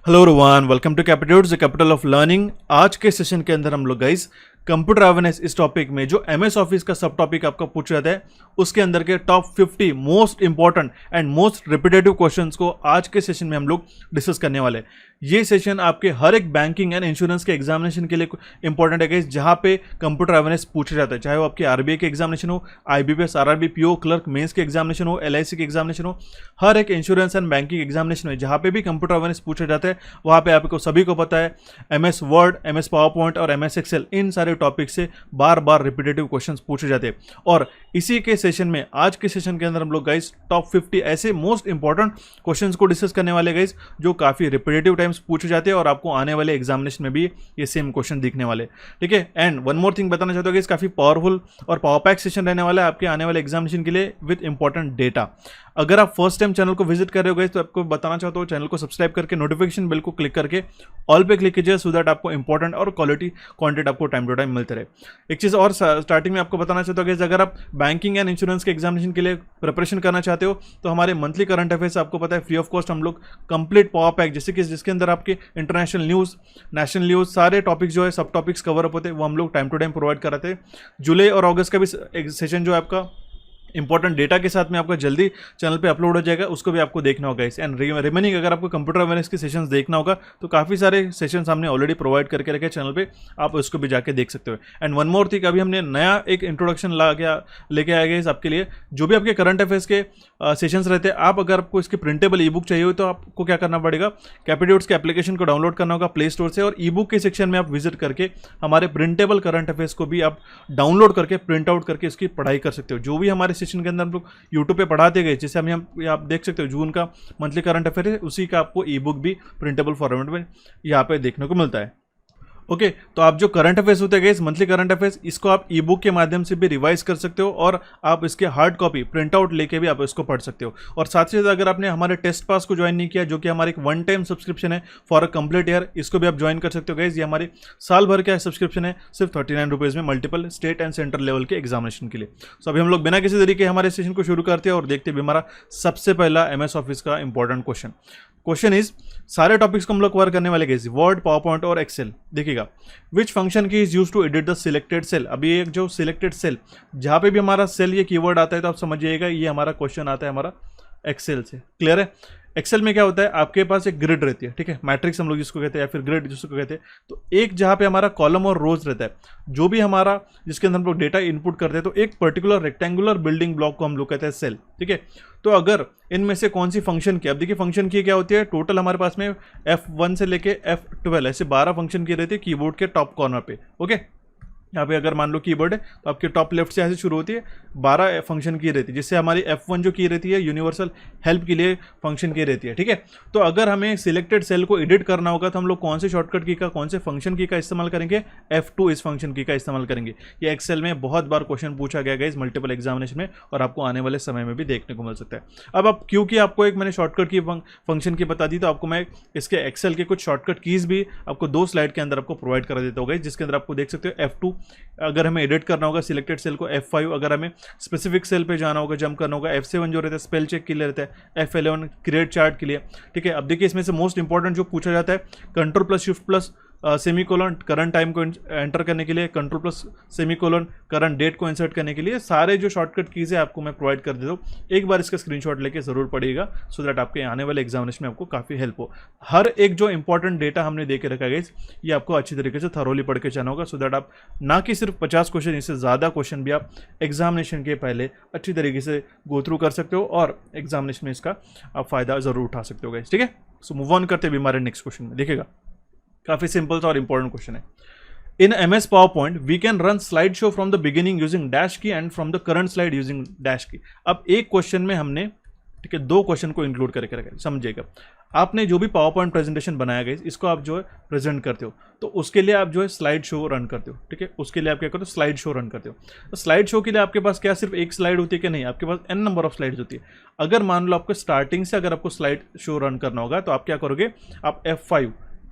Hello everyone, welcome to capitals the capital of learning. आज के session के अंदर हम लोग गाइस कंप्यूटर अवेयरनेस इस टॉपिक में जो एमएस ऑफिस का सब टॉपिक आपका पूछ रहा था उसके अंदर के top 50 most important and most repetitive questions को आज के सेशन में हम लोग डिस्कस करने वाले हैं। ये सेशन आपके हर एक बैंकिंग एंड इंश्योरेंस के एग्जामिनेशन के लिए इंपॉर्टेंट है गाइस, जहां पे कंप्यूटर अवेयरनेस पूछा जाता है, चाहे वो आपके आरबीआई के एग्जामिनेशन हो, IBPS, RRB, PO clerk mains के एग्जामिनेशन हो, एलआईसी के एग्जामिनेशन हो, हर एक इंश्योरेंस एंड बैंकिंग एग्जामिनेशन में जहां पे भी कंप्यूटर अवेयरनेस पूछा जाता है वहां पे आपको सभी को पता है MS Word, MS power point और एमएस एक्सेल, इन सारे टॉपिक से बार बार रिपीटेटिव क्वेश्चंस पूछे जाते हैं। और इसी के सेशन में, आज के सेशन के अंदर हम लोग गाइस टॉप 50 ऐसे मोस्ट इंपॉर्टेंट क्वेश्चंस को डिस्कस करने वाले गाइस जो काफी रिपीटेटिव टाइम्स पूछे जाते हैं और आपको आने वाले एग्जामिनेशन में भी ये सेम क्वेश्चन दिखने वाले, ठीक है। एंड वन मोर थिंग बताना चाहता हूँ गाइस, काफी पावरफुल और पावर पैक सेशन रहने वाला है आपके आने वाले एग्जामिनेशन के लिए विद इंपॉर्टेंट डेटा। अगर आप फर्स्ट टाइम चैनल को विजिट कर रहे हो गाइस तो आपको बताना चाहता हूँ चैनल को सब्सक्राइब करके नोटिफिकेशन बेल को क्लिक करके ऑल पे क्लिक कीजिए सो दैट आपको इंपॉर्टेंट और क्वालिटी कंटेंट आपको टाइम टू टाइम मिलते रहे। एक चीज़ और स्टार्टिंग में आपको बताना चाहता हूँ गाइस, अगर आप बैंकिंग एंड इंश्योरेंस के एग्जामिनेशन के लिए प्रिपरेशन करना चाहते हो तो हमारे मंथली करंट अफेयर्स आपको पता है फ्री ऑफ कॉस्ट हम लोग कंप्लीट पावर पैक, जैसे कि जिसके अंदर आपके इंटरनेशनल न्यूज़, नेशनल न्यूज़, सारे टॉपिक्स जो है सब टॉपिक्स कवर अप होते हैं वो हम लोग टाइम टू टाइम प्रोवाइड कराते हैं। जुलाई और अगस्त का भी सेशन जो है आपका इंपॉर्टेंट डेटा के साथ में आपका जल्दी चैनल पे अपलोड हो जाएगा, उसको भी आपको देखना होगा इस। एंड रिमेनिंग अगर आपको कंप्यूटर अवेयरनेस के सेशंस देखना होगा तो काफ़ी सारे सेशंस हमने ऑलरेडी प्रोवाइड करके रखे चैनल पे, आप उसको भी जाके देख सकते हो। एंड वन मोर थिंग, अभी हमने नया एक इंट्रोडक्शन लेके आए गए आपके लिए, जो भी आपके करंट अफेयर्स के सेशंस रहते हैं, आप अगर आपको इसकी प्रिंटेबल ई बुक चाहिए हो तो आपको क्या करना पड़ेगा, कैपिटल्स के एप्लीकेशन को डाउनलोड करना होगा प्ले स्टोर से, और ई बुक के सेक्शन में आप विजिट करके हमारे प्रिंटेबल करंट अफेयर्स को भी आप डाउनलोड करके प्रिंट आउट करके इसकी पढ़ाई कर सकते हो। जो भी हमारे सेशन के अंदर हम लोग यूट्यूब पे पढ़ाते गए, जैसे हम आप देख सकते हो जून का मंथली करंट अफेयर है, उसी का आपको ई बुक भी प्रिंटेबल फॉर्मेट में यहाँ पे देखने को मिलता है। ओके तो आप जो करंट अफेयर्स होते हैं मंथली करंट अफेयर्स, इसको आप ई बुक के माध्यम से भी रिवाइज कर सकते हो और आप इसके हार्ड कॉपी प्रिंट आउट लेके भी आप इसको पढ़ सकते हो। और साथ ही साथ अगर आपने हमारे टेस्ट पास को ज्वाइन नहीं किया, जो कि हमारे एक वन टाइम सब्सक्रिप्शन है फॉर अ कंप्लीट ईयर, इसको भी आप ज्वाइन कर सकते हो गाइज। ये हमारी साल भर का सब्सक्रिप्शन है सिर्फ 39 रुपीज़ में multiple state and central level के एग्जामिनेशन के लिए। सो अभी हम लोग बिना किसी तरीके हमारे सेशन को शुरू करते हैं और देखते हैं हमारा सबसे पहला एमएस ऑफिस का इंपॉर्टेंट क्वेश्चन इज, सारे टॉपिक्स को हम लोग कवर करने वाले गए वर्ड, पावर पॉइंट और एक्सेल। देखिएगा, which function key is use to edit the selected cell. अभी एक जो सिलेक्टेड सेल, जहां पे भी हमारा सेल ये कीवर्ड आता है तो आप समझिएगा ये हमारा क्वेश्चन आता है हमारा एक्सेल से। क्लियर है? एक्सेल में क्या होता है, आपके पास एक ग्रिड रहती है, ठीक है, मैट्रिक्स हम लोग जिसको कहते हैं या फिर ग्रिड जिसको कहते हैं। तो एक जहां पे हमारा कॉलम और रोज रहता है, जो भी हमारा जिसके अंदर हम लोग डेटा इनपुट करते हैं, तो एक पर्टिकुलर रेक्टेंगुलर बिल्डिंग ब्लॉक को हम लोग कहते हैं सेल, ठीक है। तो अगर इनमें से कौन सी फंक्शन की, अब देखिए फंक्शन की क्या होती है, टोटल हमारे पास में F1 से लेके F12 ऐसे 12 फंक्शन की रहती है कीबोर्ड के टॉप कॉर्नर पे। ओके, यहाँ पे अगर मान लो कीबोर्ड है तो आपके टॉप लेफ्ट से ऐसे शुरू होती है, 12 फंक्शन की रहती है, जिससे हमारी F1 जो की रहती है यूनिवर्सल हेल्प के लिए फंक्शन की रहती है, ठीक है। तो अगर हमें सिलेक्टेड सेल को एडिट करना होगा तो हम लोग कौन से शॉर्टकट की का, कौन से फंक्शन की का इस्तेमाल करेंगे, F2 इस फंक्शन की का इस्तेमाल करेंगे। ये एक्सेल में बहुत बार क्वेश्चन पूछा गया है इस मल्टीपल एग्जामिनेशन में और आपको आने वाले समय में भी देखने को मिल सकता है। अब आप क्योंकि आपको एक मैंने शॉर्टकट की फंक्शन की बता दी, तो आपको मैं इसके एक्सेल के कुछ शॉर्टकट कीज भी आपको 2 स्लाइड के अंदर आपको प्रोवाइड करा देता होगा, जिसके अंदर आपको देख सकते हो F2 अगर हमें एडिट करना होगा सिलेक्टेड सेल को, F5 अगर हमें स्पेसिफिक सेल पे जाना होगा, जंप करना होगा, F7 जो रहता है स्पेल चेक के लिए रहता है, F11 क्रिएट चार्ट के लिए, ठीक है। अब देखिए इसमें से मोस्ट इंपॉर्टेंट जो पूछा जाता है, control plus shift plus semicolon current time को एंटर करने के लिए, control plus semicolon current date को इंसर्ट करने के लिए, सारे जो शॉर्टकट कीज है आपको मैं प्रोवाइड कर देता हूँ। एक बार इसका स्क्रीनशॉट लेके जरूर पढ़िएगा सो दैट आपके आने वाले एग्जामिनेशन में आपको काफ़ी हेल्प हो। हर एक जो इंपॉर्टेंट डेटा हमने दे के रखा है ये आपको अच्छी तरीके से थरोली पढ़ के जाना होगा सो दैट आप ना कि सिर्फ 50 क्वेश्चन, इससे ज़्यादा क्वेश्चन भी आप एग्जामिनेशन के पहले अच्छी तरीके से गो थ्रू कर सकते हो और एग्जामिनेशन में इसका आप फायदा जरूर उठा सकते हो, ठीक है। सो मूव ऑन करते भी हमारे नेक्स्ट क्वेश्चन में। देखिएगा, काफी सिंपल सा और इंपॉर्टेंट क्वेश्चन है। In MS PowerPoint we can run slide show from the beginning using dash key and from the current slide using dash key. अब एक क्वेश्चन में हमने, ठीक है, 2 क्वेश्चन को इंक्लूड करके रखा है। समझिएगा, आपने जो भी पावर पॉइंट प्रेजेंटेशन बनाया गया इसको आप जो है प्रेजेंट करते हो, तो उसके लिए आप जो है स्लाइड शो रन करते हो, ठीक है। उसके लिए आप क्या करते हो, स्लाइड शो रन करते हो। तो स्लाइड शो के लिए आपके पास क्या सिर्फ एक स्लाइड होती है कि नहीं, आपके पास n नंबर ऑफ स्लाइड्स होती है। अगर मान लो आपको स्टार्टिंग से अगर आपको स्लाइड शो रन करना होगा तो आप क्या करोगे, आप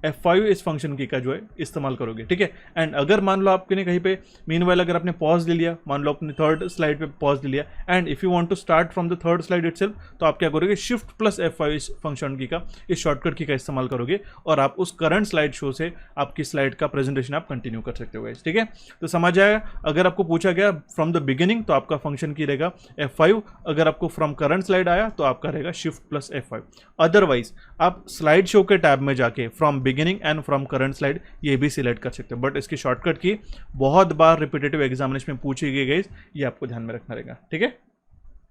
F5 इस फंक्शन की का जो है इस्तेमाल करोगे, ठीक है। एंड अगर मान लो आपने कहीं पे मीनवाइल अगर आपने पॉज ले लिया, मान लो अपने थर्ड स्लाइड पे पॉज ले लिया, and if you want to start from the third slide itself, तो आप क्या करोगे, शिफ्ट प्लस F5 इस फंक्शन की का, इस शॉर्टकट की का इस्तेमाल करोगे और आप उस करंट स्लाइड शो से आपकी स्लाइड का प्रेजेंटेशन आप कंटिन्यू कर सकते हो गाइस, ठीक है। तो समझ आया। अगर आपको पूछा गया फ्रॉम द बिगिनिंग तो आपका फंक्शन की रहेगा F5, अगर आपको फ्रॉम करंट स्लाइड आया तो आपका रहेगा शिफ्ट प्लस F5। अदरवाइज आप स्लाइड शो के टैब में जाके from beginning and from current slide ये भी सिलेक्ट कर सकते हो, बट इसकी शॉर्टकट की बहुत बार रिपीटेटिव एग्जामिनेशन में पूछी गई गाइस, ये आपको ध्यान में रखना रहेगा, ठीक है।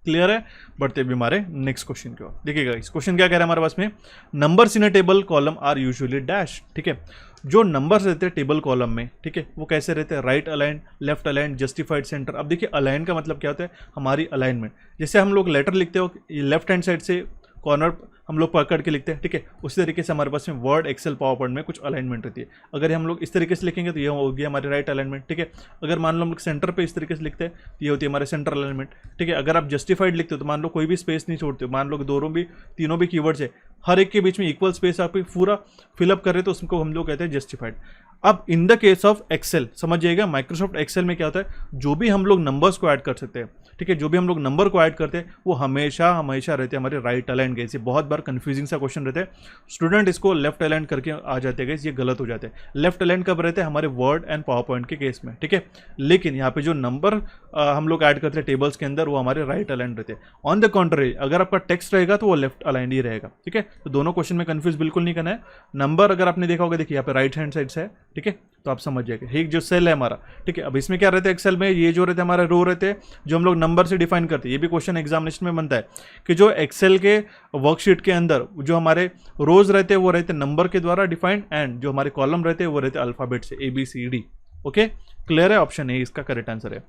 क्लियर है। बढ़ते भी हमारे नेक्स्ट क्वेश्चन की ओर। देखिएगा इस क्वेश्चन क्या कह रहा है हमारे पास में, numbers in a table column are usually dash, ठीक है। जो नंबर्स रहते हैं टेबल कॉलम में, ठीक है, वो कैसे रहते हैं, right align, left align, justified, centre. अब देखिए अलाइन का मतलब क्या होता है, हमारी अलाइनमेंट। जैसे हम लोग लेटर लिखते हो लेफ्ट हैंड साइड से कॉर्नर हम लोग पकड़ के लिखते हैं, ठीक है, उसी तरीके से हमारे पास में वर्ड, एक्सेल, पावर पॉइंट में कुछ अलाइनमेंट रहती है। अगर हम लोग इस तरीके से लिखेंगे तो ये होगी हमारी राइट अलाइनमेंट, ठीक है। अगर मान लो हम लोग सेंटर पे इस तरीके से लिखते हैं तो ये होती है हमारे सेंटर अलाइनमेंट, ठीक है। अगर आप जस्टिफाइड लिखते हो तो मान लो कोई भी स्पेस नहीं छोड़ते हो, मान लो कि तीनों भी कीवर्ड्स है, हर एक के बीच में इक्वल स्पेस आप पूरा फिलअप कर रहे हो तो उसको हम लोग कहते हैं जस्टिफाइड। अब in the case of Excel समझिएगा, माइक्रोसॉफ्ट एक्सेल में क्या होता है, जो भी हम लोग नंबर्स को ऐड कर सकते हैं, ठीक है, जो भी हम लोग नंबर को ऐड करते हैं वो हमेशा रहते हैं हमारे राइट अलाइन गए। बहुत बार कंफ्यूजिंग सा क्वेश्चन रहता है, स्टूडेंट इसको लेफ्ट अलाइन करके आ जाते हैं, ये गलत हो जाते हैं। लेफ्ट अलाइन कब रहते हैं, हमारे वर्ड एंड पावर पॉइंट के केस में, ठीक है। लेकिन यहाँ पे जो नंबर हम लोग ऐड करते हैं टेबल्स के अंदर वो हमारे राइट अलाइन रहते हैं। ऑन द कॉन्ट्ररी अगर आपका टेक्स्ट रहेगा तो वो लेफ्ट अलाइन ही रहेगा, ठीक है। तो दोनों क्वेश्चन में कंफ्यूज बिल्कुल नहीं करना है। नंबर अगर आपने देखा होगा, देखिए यहाँ पे राइट हैंड साइड से है, ठीक है, तो आप समझ जाएंगे। एक जो सेल है हमारा, ठीक है, अब इसमें क्या रहता है एक्सेल में, ये जो रहते हैं हमारे रो रहते हैं जो हम लोग नंबर से डिफाइन करते हैं। ये भी क्वेश्चन एग्जामिनेशन में बनता है कि जो एक्सेल के वर्कशीट के अंदर जो हमारे रोज रहते हैं वो रहते हैं नंबर के द्वारा डिफाइंड, एंड जो हमारे कॉलम रहते हैं वो रहते हैं अल्फाबेट से ABCD। ओके, क्लियर है। ऑप्शन ए इसका करेक्ट आंसर है।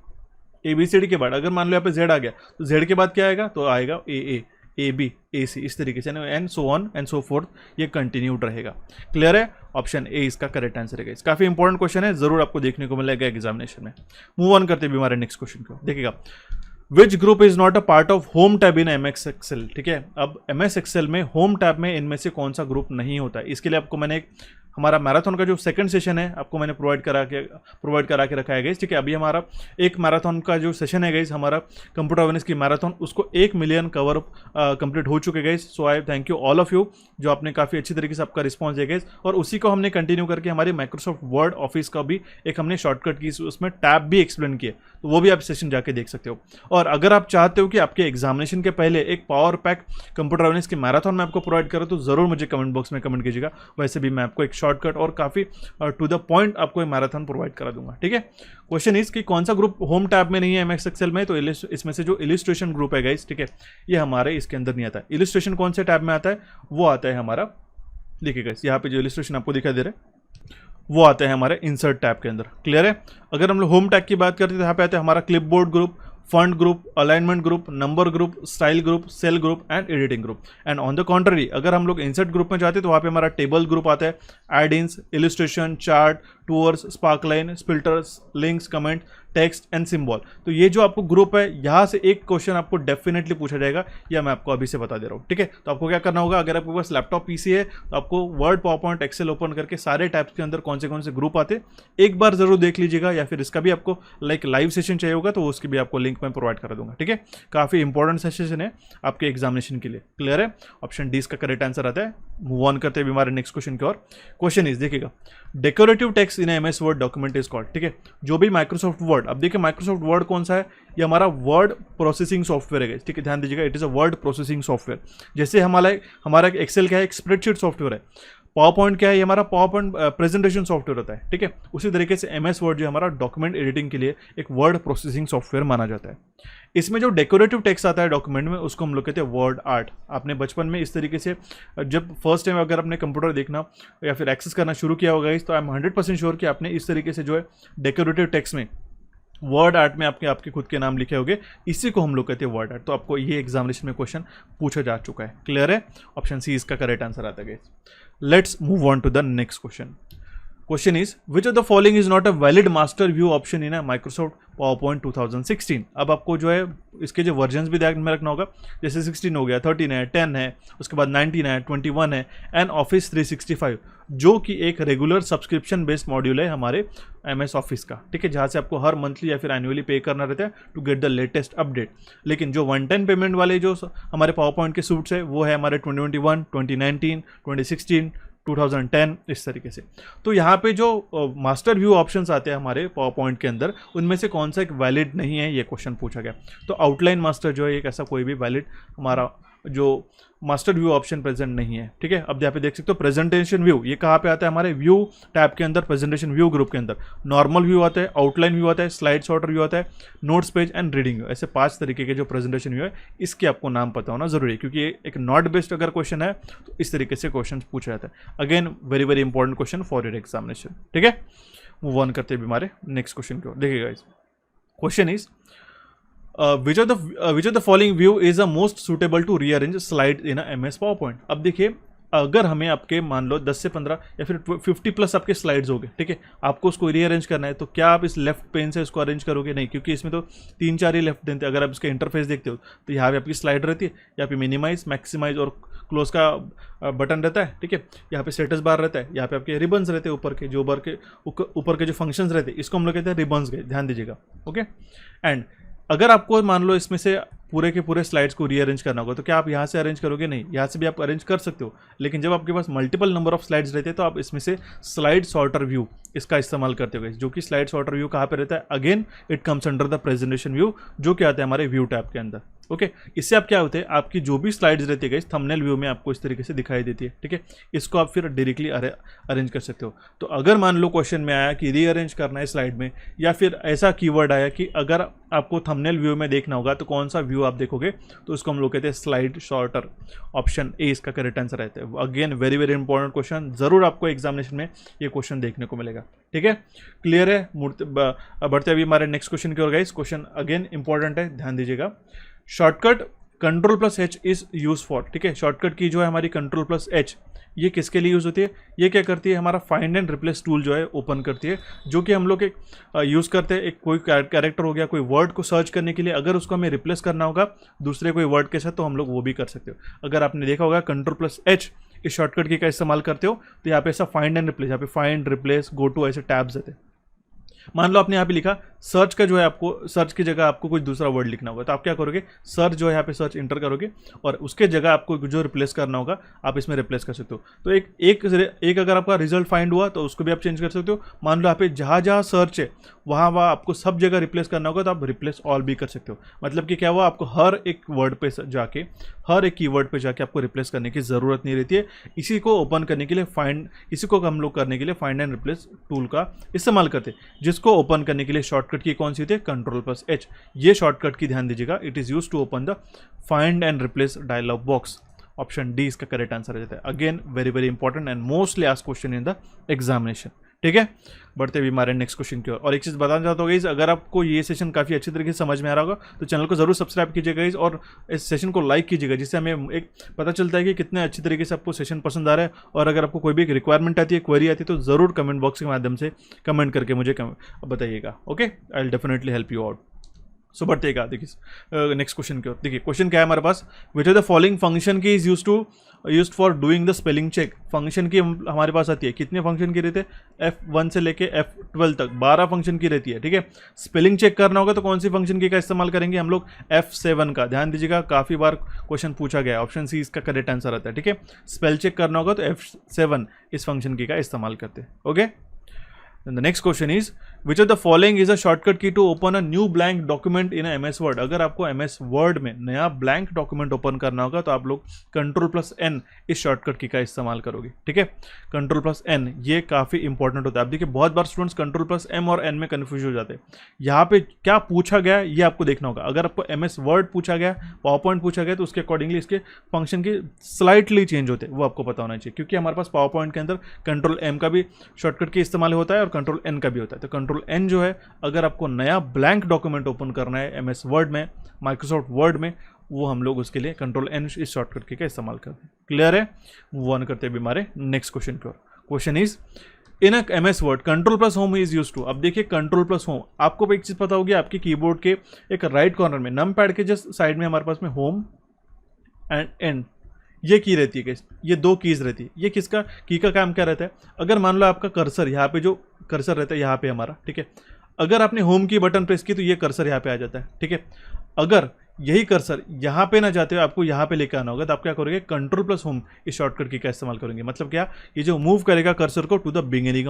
ABCD के बाद अगर मान लो यहाँ पे Z आ गया तो Z के बाद क्या आएगा, तो आएगा AA, AB, AC, इस तरीके से and so on and so fourth, ये कंटिन्यूड रहेगा। क्लियर है। ऑप्शन ए इसका करेक्ट आंसर है। काफी इंपॉर्टेंट क्वेश्चन है, जरूर आपको देखने को मिलेगा एग्जामिनेशन में। मूव ऑन करते भी हमारे नेक्स्ट क्वेश्चन को। देखिएगा, which group is not a part of home tab in MS Excel, ठीक है। अब MS Excel में होम टैब में इनमें से कौन सा ग्रुप नहीं होता है, इसके लिए आपको मैंने एक हमारा मैराथन का जो सेकंड सेशन है आपको मैंने प्रोवाइड करा के रखा है गाइस, ठीक है। अभी हमारा एक मैराथन का जो सेशन है गाइस, हमारा कंप्यूटर अवेयरनेस की मैराथन, उसको 1 मिलियन कवर कंप्लीट हो चुके guys. So I thank you all of you जो आपने काफ़ी अच्छी तरीके से आपका रिस्पॉन्स दिया गाइस, और उसी को हमने कंटिन्यू करके हमारी माइक्रोसॉफ्ट वर्ड ऑफिस का भी एक हमने शॉर्टकट की, उसमें टैब भी एक्सप्लेन किए, तो वो भी आप सेशन जाके देख सकते हो। और अगर आप चाहते हो कि आपके एग्जामिनेशन के पहले एक पावर पैक कंप्यूटर अवेयरनेस की मैराथन में आपको प्रोवाइड करो तो जरूर मुझे कमेंट बॉक्स में कमेंट कीजिएगा। वैसे भी मैं आपको एक शॉर्टकट और काफ़ी टू द पॉइंट आपको एक मैराथन प्रोवाइड करा दूंगा, ठीक है। क्वेश्चन इज कि कौन सा ग्रुप होम टैब में नहीं है MS Excel में, तो इसमें से जो इलिस्ट्रेशन ग्रुप है गाइस, ठीक है, ये हमारे इसके अंदर नहीं आता है। इलिस्ट्रेशन कौन से टैब में आता है, वो आता है हमारा, देखिए गाइस यहाँ पे जो इलिस्ट्रेशन आपको दिखाई दे रहा है वो आता है हमारे इंसर्ट टैब के अंदर। क्लियर है। अगर हम लोग होम टैग की बात करते हैं तो यहाँ पे आता है हमारा clipboard group, font group, alignment group, number group, style group, cell group and editing group. And on the contrary अगर हम लोग इंसर्ट ग्रुप में जाते हैं तो वहाँ पे हमारा टेबल ग्रुप आता है, add ins, illustration, chart, tours, sparkline, filters, links, comment, text and symbol. तो ये जो आपको ग्रुप है यहाँ से एक क्वेश्चन आपको डेफिनेटली पूछा जाएगा, या मैं आपको अभी से बता दे रहा हूँ, ठीक है। तो आपको क्या करना होगा, अगर आपके पास लैपटॉप PC है तो आपको Word, PowerPoint, Excel open करके सारे टैब्स के अंदर कौन से ग्रुप आते एक बार जरूर देख लीजिएगा, या फिर इसका भी आपको लाइव सेशन चाहिए होगा तो उसकी भी आपको लिंक मैं प्रोवाइड करा दूंगा, ठीक है। काफी इंपॉर्टेंट सेशन है आपके एग्जामिनेशन के लिए। क्लियर है। ऑप्शन डी इसका करेक्ट आंसर आता है। मूव ऑन करते हैं हमारे नेक्स्ट क्वेश्चन की ओर। क्वेश्चन इज, देखिएगा, decorative text in MS word document is called, ठीक है। जो भी माइक्रोसॉफ्ट वर्ड, अब देखिए माइक्रोसॉफ्ट वर्ड कौन सा है, ये हमारा वर्ड प्रोसेसिंग सॉफ्टवेयर है, ठीक है, ध्यान दीजिएगा, it is a word processing software. जैसे हमारा एक्सेल क्या है, एक स्प्रेडशीट सॉफ्टवेयर है, पावर पॉइंट क्या है, ये हमारा पावर पॉइंट प्रेजेंटेशन सॉफ्टवेयर होता है, ठीक है। उसी तरीके से MS वर्ड जो हमारा डॉक्यूमेंट एडिटिंग के लिए एक वर्ड प्रोसेसिंग सॉफ्टवेयर माना जाता है। इसमें जो डेकोरेटिव टेक्स्ट आता है डॉक्यूमेंट में उसको हम लोग कहते हैं वर्ड आर्ट। आपने बचपन में इस तरीके से जब फर्स्ट टाइम अगर आपने कंप्यूटर देखना या फिर एक्सेस करना शुरू किया होगा तो आई एम 100% श्योर कि आपने इस तरीके से जो है डेकोरेटिव टेक्स्ट में वर्ड आर्ट में आपके खुद के नाम लिखे होंगे, इसी को हम लोग कहते हैं वर्ड आर्ट। तो आपको ये एग्जामिनेशन में क्वेश्चन पूछा जा चुका है। क्लियर है। ऑप्शन सी इसका करेक्ट आंसर आता है। Let's move on to the next question. Question is which of the following is not a valid master view option in Microsoft PowerPoint 2016। अब आपको जो है इसके जो वर्जन्स भी ध्यान में रखना होगा, जैसे 16 हो गया, 13 है, 10 है, उसके बाद 19 है, 21 है, एंड ऑफिस 365 जो कि एक रेगुलर सब्सक्रिप्शन बेस्ड मॉड्यूल है हमारे MS ऑफिस का, ठीक है, जहाँ से आपको हर मंथली या फिर एनुअली पे करना रहता है to get the latest update. लेकिन जो 1 टाइम पेमेंट वाले जो हमारे पावरपॉइंट के सूट्स है वो है हमारे 2021, 2019, 2016, 2010 इस तरीके से। तो यहाँ पे जो मास्टर व्यू ऑप्शंस आते हैं हमारे पावर पॉइंट के अंदर, उनमें से कौन सा एक वैलिड नहीं है, ये क्वेश्चन पूछा गया। तो आउटलाइन मास्टर जो है एक ऐसा कोई भी वैलिड हमारा जो मास्टर व्यू ऑप्शन प्रेजेंट नहीं है, ठीक है। अब यहाँ पे देख सकते हो प्रेजेंटेशन व्यू, ये कहाँ पे आता है हमारे व्यू टैब के अंदर, प्रेजेंटेशन व्यू ग्रुप के अंदर। नॉर्मल व्यू आता है, आउटलाइन व्यू आता है, स्लाइड सॉर्टर व्यू आता है, notes page and reading view. ऐसे 5 तरीके के जो प्रेजेंटेशन व्यू है, इसके आपको नाम पता होना जरूरी है, क्योंकि ये एक नॉट बेस्ड अगर क्वेश्चन है तो इस तरीके से क्वेश्चन पूछा जाता है। Again very very important question for your examination, ठीक है। मूव ऑन करते हैं हमारे नेक्स्ट क्वेश्चन की ओर। देखिएगा इस question is which of the following view is the most suitable to rearrange slide in a MS PowerPoint। अब देखिए, अगर हमें आपके मान लो 10 से 15 या फिर 50 प्लस आपके स्लाइड्स हो गए, ठीक है, आपको उसको रीअरेंज करना है, तो क्या आप इस लेफ्ट पेन से इसको अरेंज करोगे? नहीं, क्योंकि इसमें तो 3-4 ही लेफ्ट देते हैं। अगर आप इसका इंटरफेस देखते हो तो यहाँ पे आपकी स्लाइड रहती है, यहाँ पे मिनिमाइज, मैक्सिमाइज और क्लोज का बटन रहता है, ठीक है। यहाँ पे स्टेटस बार रहता है, यहाँ पे आपके रिबन्स रहते हैं ऊपर के, जो ऊपर के जो फंक्शंस रहते हैं, इसको हम लोग कहते हैं रिबन्स गए, ध्यान दीजिएगा, ओके। एंड अगर आपको मान लो इसमें से पूरे के पूरे स्लाइड्स को रीअरेंज करना होगा, तो क्या आप यहाँ से अरेंज करोगे? नहीं, यहाँ से भी आप अरेंज कर सकते हो, लेकिन जब आपके पास मल्टीपल नंबर ऑफ स्लाइड्स रहते हैं तो आप इसमें से स्लाइड सॉर्टर व्यू इसका इस्तेमाल करते हो, जो कि स्लाइड सॉर्टर व्यू कहाँ पे रहता है? Again it comes under the presentation view, जो क्या आता है हमारे व्यू टैब के अंदर, ओके। इससे आप क्या होते हैं, आपकी जो भी स्लाइड्स रहती है थंबनेल व्यू में आपको इस तरीके से दिखाई देती है, ठीक है। इसको आप फिर डायरेक्टली अरेंज कर सकते हो। तो अगर मान लो क्वेश्चन में आया कि रीअरेंज करना है स्लाइड में, या फिर ऐसा कीवर्ड आया कि अगर आपको थंबनेल व्यू में देखना होगा तो कौन सा व्यू आप देखोगे, तो उसको हम लोग कहते हैं स्लाइड सॉर्टर। ऑप्शन ए इसका करेक्ट आंसर रहता है। Again very very important question, जरूर आपको एग्जामिनेशन में ये क्वेश्चन देखने को मिलेगा, ठीक है। क्लियर है? बढ़ते अभी हमारे नेक्स्ट क्वेश्चन की ओर गाइस। क्वेश्चन अगेन इंपॉर्टेंट है, ध्यान दीजिएगा। Shortcut Ctrl+H is use for, ठीक है। शॉर्टकट की जो है हमारी Ctrl+H, ये किसके लिए यूज़ होती है? ये क्या करती है, हमारा फाइंड एंड रिप्लेस टूल जो है ओपन करती है, जो कि हम लोग एक यूज़ करते हैं। एक कोई कैरेक्टर हो गया, कोई वर्ड को सर्च करने के लिए, अगर उसको हमें रिप्लेस करना होगा दूसरे कोई वर्ड के साथ, तो हम लोग वो भी कर सकते हो। अगर आपने देखा होगा Ctrl+H इस शॉर्टकट की का इस्तेमाल करते हो, तो यहाँ पे ऐसा फाइंड एंड रिप्लेस, यहाँ पे फाइंड, रिप्लेस, गो टू ऐसे टैब्स रहते हैं। मान लो आपने यहाँ पे लिखा सर्च का जो है, आपको सर्च की जगह आपको कोई दूसरा वर्ड लिखना होगा, तो आप क्या करोगे, सर्च जो है यहाँ पे सर्च इंटर करोगे और उसके जगह आपको जो रिप्लेस करना होगा आप इसमें रिप्लेस कर सकते हो। तो एक अगर आपका रिजल्ट फाइंड हुआ तो उसको भी आप चेंज कर सकते हो। मान लो यहाँ पे जहाँ जहाँ सर्च है वहाँ आपको सब जगह रिप्लेस करना होगा, तो आप रिप्लेस ऑल भी कर सकते हो। मतलब कि क्या हुआ, आपको हर एक वर्ड पे जाके, हर एक कीवर्ड पे जाके आपको रिप्लेस करने की ज़रूरत नहीं रहती है। इसी को ओपन करने के लिए इसी को हम लोग करने के लिए फाइंड एंड रिप्लेस टूल का इस्तेमाल करते हैं, जिसको ओपन करने के लिए शॉर्टकट की कौन सी होती है? Ctrl+H। ये शॉर्टकट की ध्यान दीजिएगा, it is use to open the find and replace dialog box. Option D इसका करेक्ट आंसर रहता है। Again very very important and mostly asked question in the examination, ठीक है। बढ़ते भी हमारे नेक्स्ट क्वेश्चन की ओर। और एक चीज़ बताना चाहता हूँ गाइस, अगर आपको ये सेशन काफ़ी अच्छी तरीके से समझ में आ रहा होगा तो चैनल को जरूर सब्सक्राइब कीजिएगा गाइस, और इस सेशन को लाइक कीजिएगा, जिससे हमें एक पता चलता है कि कितने अच्छी तरीके से आपको सेशन पसंद आ रहा है। और अगर आपको कोई भी रिक्वायरमेंट आती है, क्वेरी आती है, तो ज़रूर कमेंट बॉक्स के माध्यम से कमेंट करके मुझे बताइएगा, okay. I will definitely help you out. So बढ़तेगा, देखिए नेक्स्ट क्वेश्चन की ओर। देखिए क्वेश्चन क्या है हमारे पास, which are the following function key is used for doing the spelling check. Function key हमारे पास आती है, कितने फंक्शन की रहते हैं? F1 से लेके F12 तक 12 फंक्शन की रहती है, ठीक है। स्पेलिंग चेक करना होगा तो कौन सी फंक्शन की का इस्तेमाल करेंगे हम लोग? F7 का। ध्यान दीजिएगा, काफ़ी बार क्वेश्चन पूछा गया है, ऑप्शन सी इसका करेक्ट आंसर आता है, ठीक है। स्पेल चेक करना होगा तो F7 इस फंक्शन की का इस्तेमाल करते हैं, okay. Then the next question is, which of the following is a shortcut key to open a new blank document in a MS Word? अगर आपको MS Word में नया blank document ओपन करना होगा तो आप लोग Ctrl+N इस शॉर्टकट की का इस्तेमाल करोगे, ठीक है। Ctrl+N ये काफ़ी इंपॉर्टेंट होता है। आप देखिए बहुत बार स्टूडेंट्स Ctrl+M और N में कन्फ्यूज हो जाते हैं। यहाँ पे क्या पूछा गया है ये आपको देखना होगा। अगर आपको MS Word पूछा गया, PowerPoint पूछा गया, तो उसके अकॉर्डिंगली इसके फंक्शन के स्लाइटली चेंज होते हैं, वो आपको पता होना चाहिए, क्योंकि हमारे पास PowerPoint के अंदर Ctrl+M का भी शॉर्टकट की इस्तेमाल होता है और Ctrl+N का भी होता है। तो Ctrl+N जो है, अगर आपको नया ब्लैंक डॉक्यूमेंट ओपन करना है MS वर्ड में, माइक्रोसॉफ्ट वर्ड में, वो हम लोग उसके लिए Ctrl+N इस शॉर्टकट की का इस्तेमाल करते हैं। क्लियर है? मूव ऑन करते हैं हमारे नेक्स्ट क्वेश्चन की ओर। Question is, in a MS Word control plus home is use to. अब देखिए कंट्रोल प्लस होम, आपको एक चीज पता होगी, आपकी कीबोर्ड के एक राइट कॉर्नर में नम पैड के जस्ट साइड में हमारे पास में होम एंड एंड ये की रहती है, ये दो कीज रहती है। ये किसका की का काम क्या रहता है, अगर मान लो आपका कर्सर यहाँ पे, जो कर्सर रहता है यहाँ पे हमारा, ठीक है, अगर आपने होम की बटन प्रेस की तो ये कर्सर यहाँ पे आ जाता है, ठीक है। अगर यही कर्सर यहाँ पे ना जाते हुए आपको यहाँ पे लेकर आना होगा तो आप क्या करोगे, कंट्रोल प्लस होम इस शॉर्टकट की का इस्तेमाल करेंगे। मतलब क्या, ये जो मूव करेगा कर्सर को to the beginning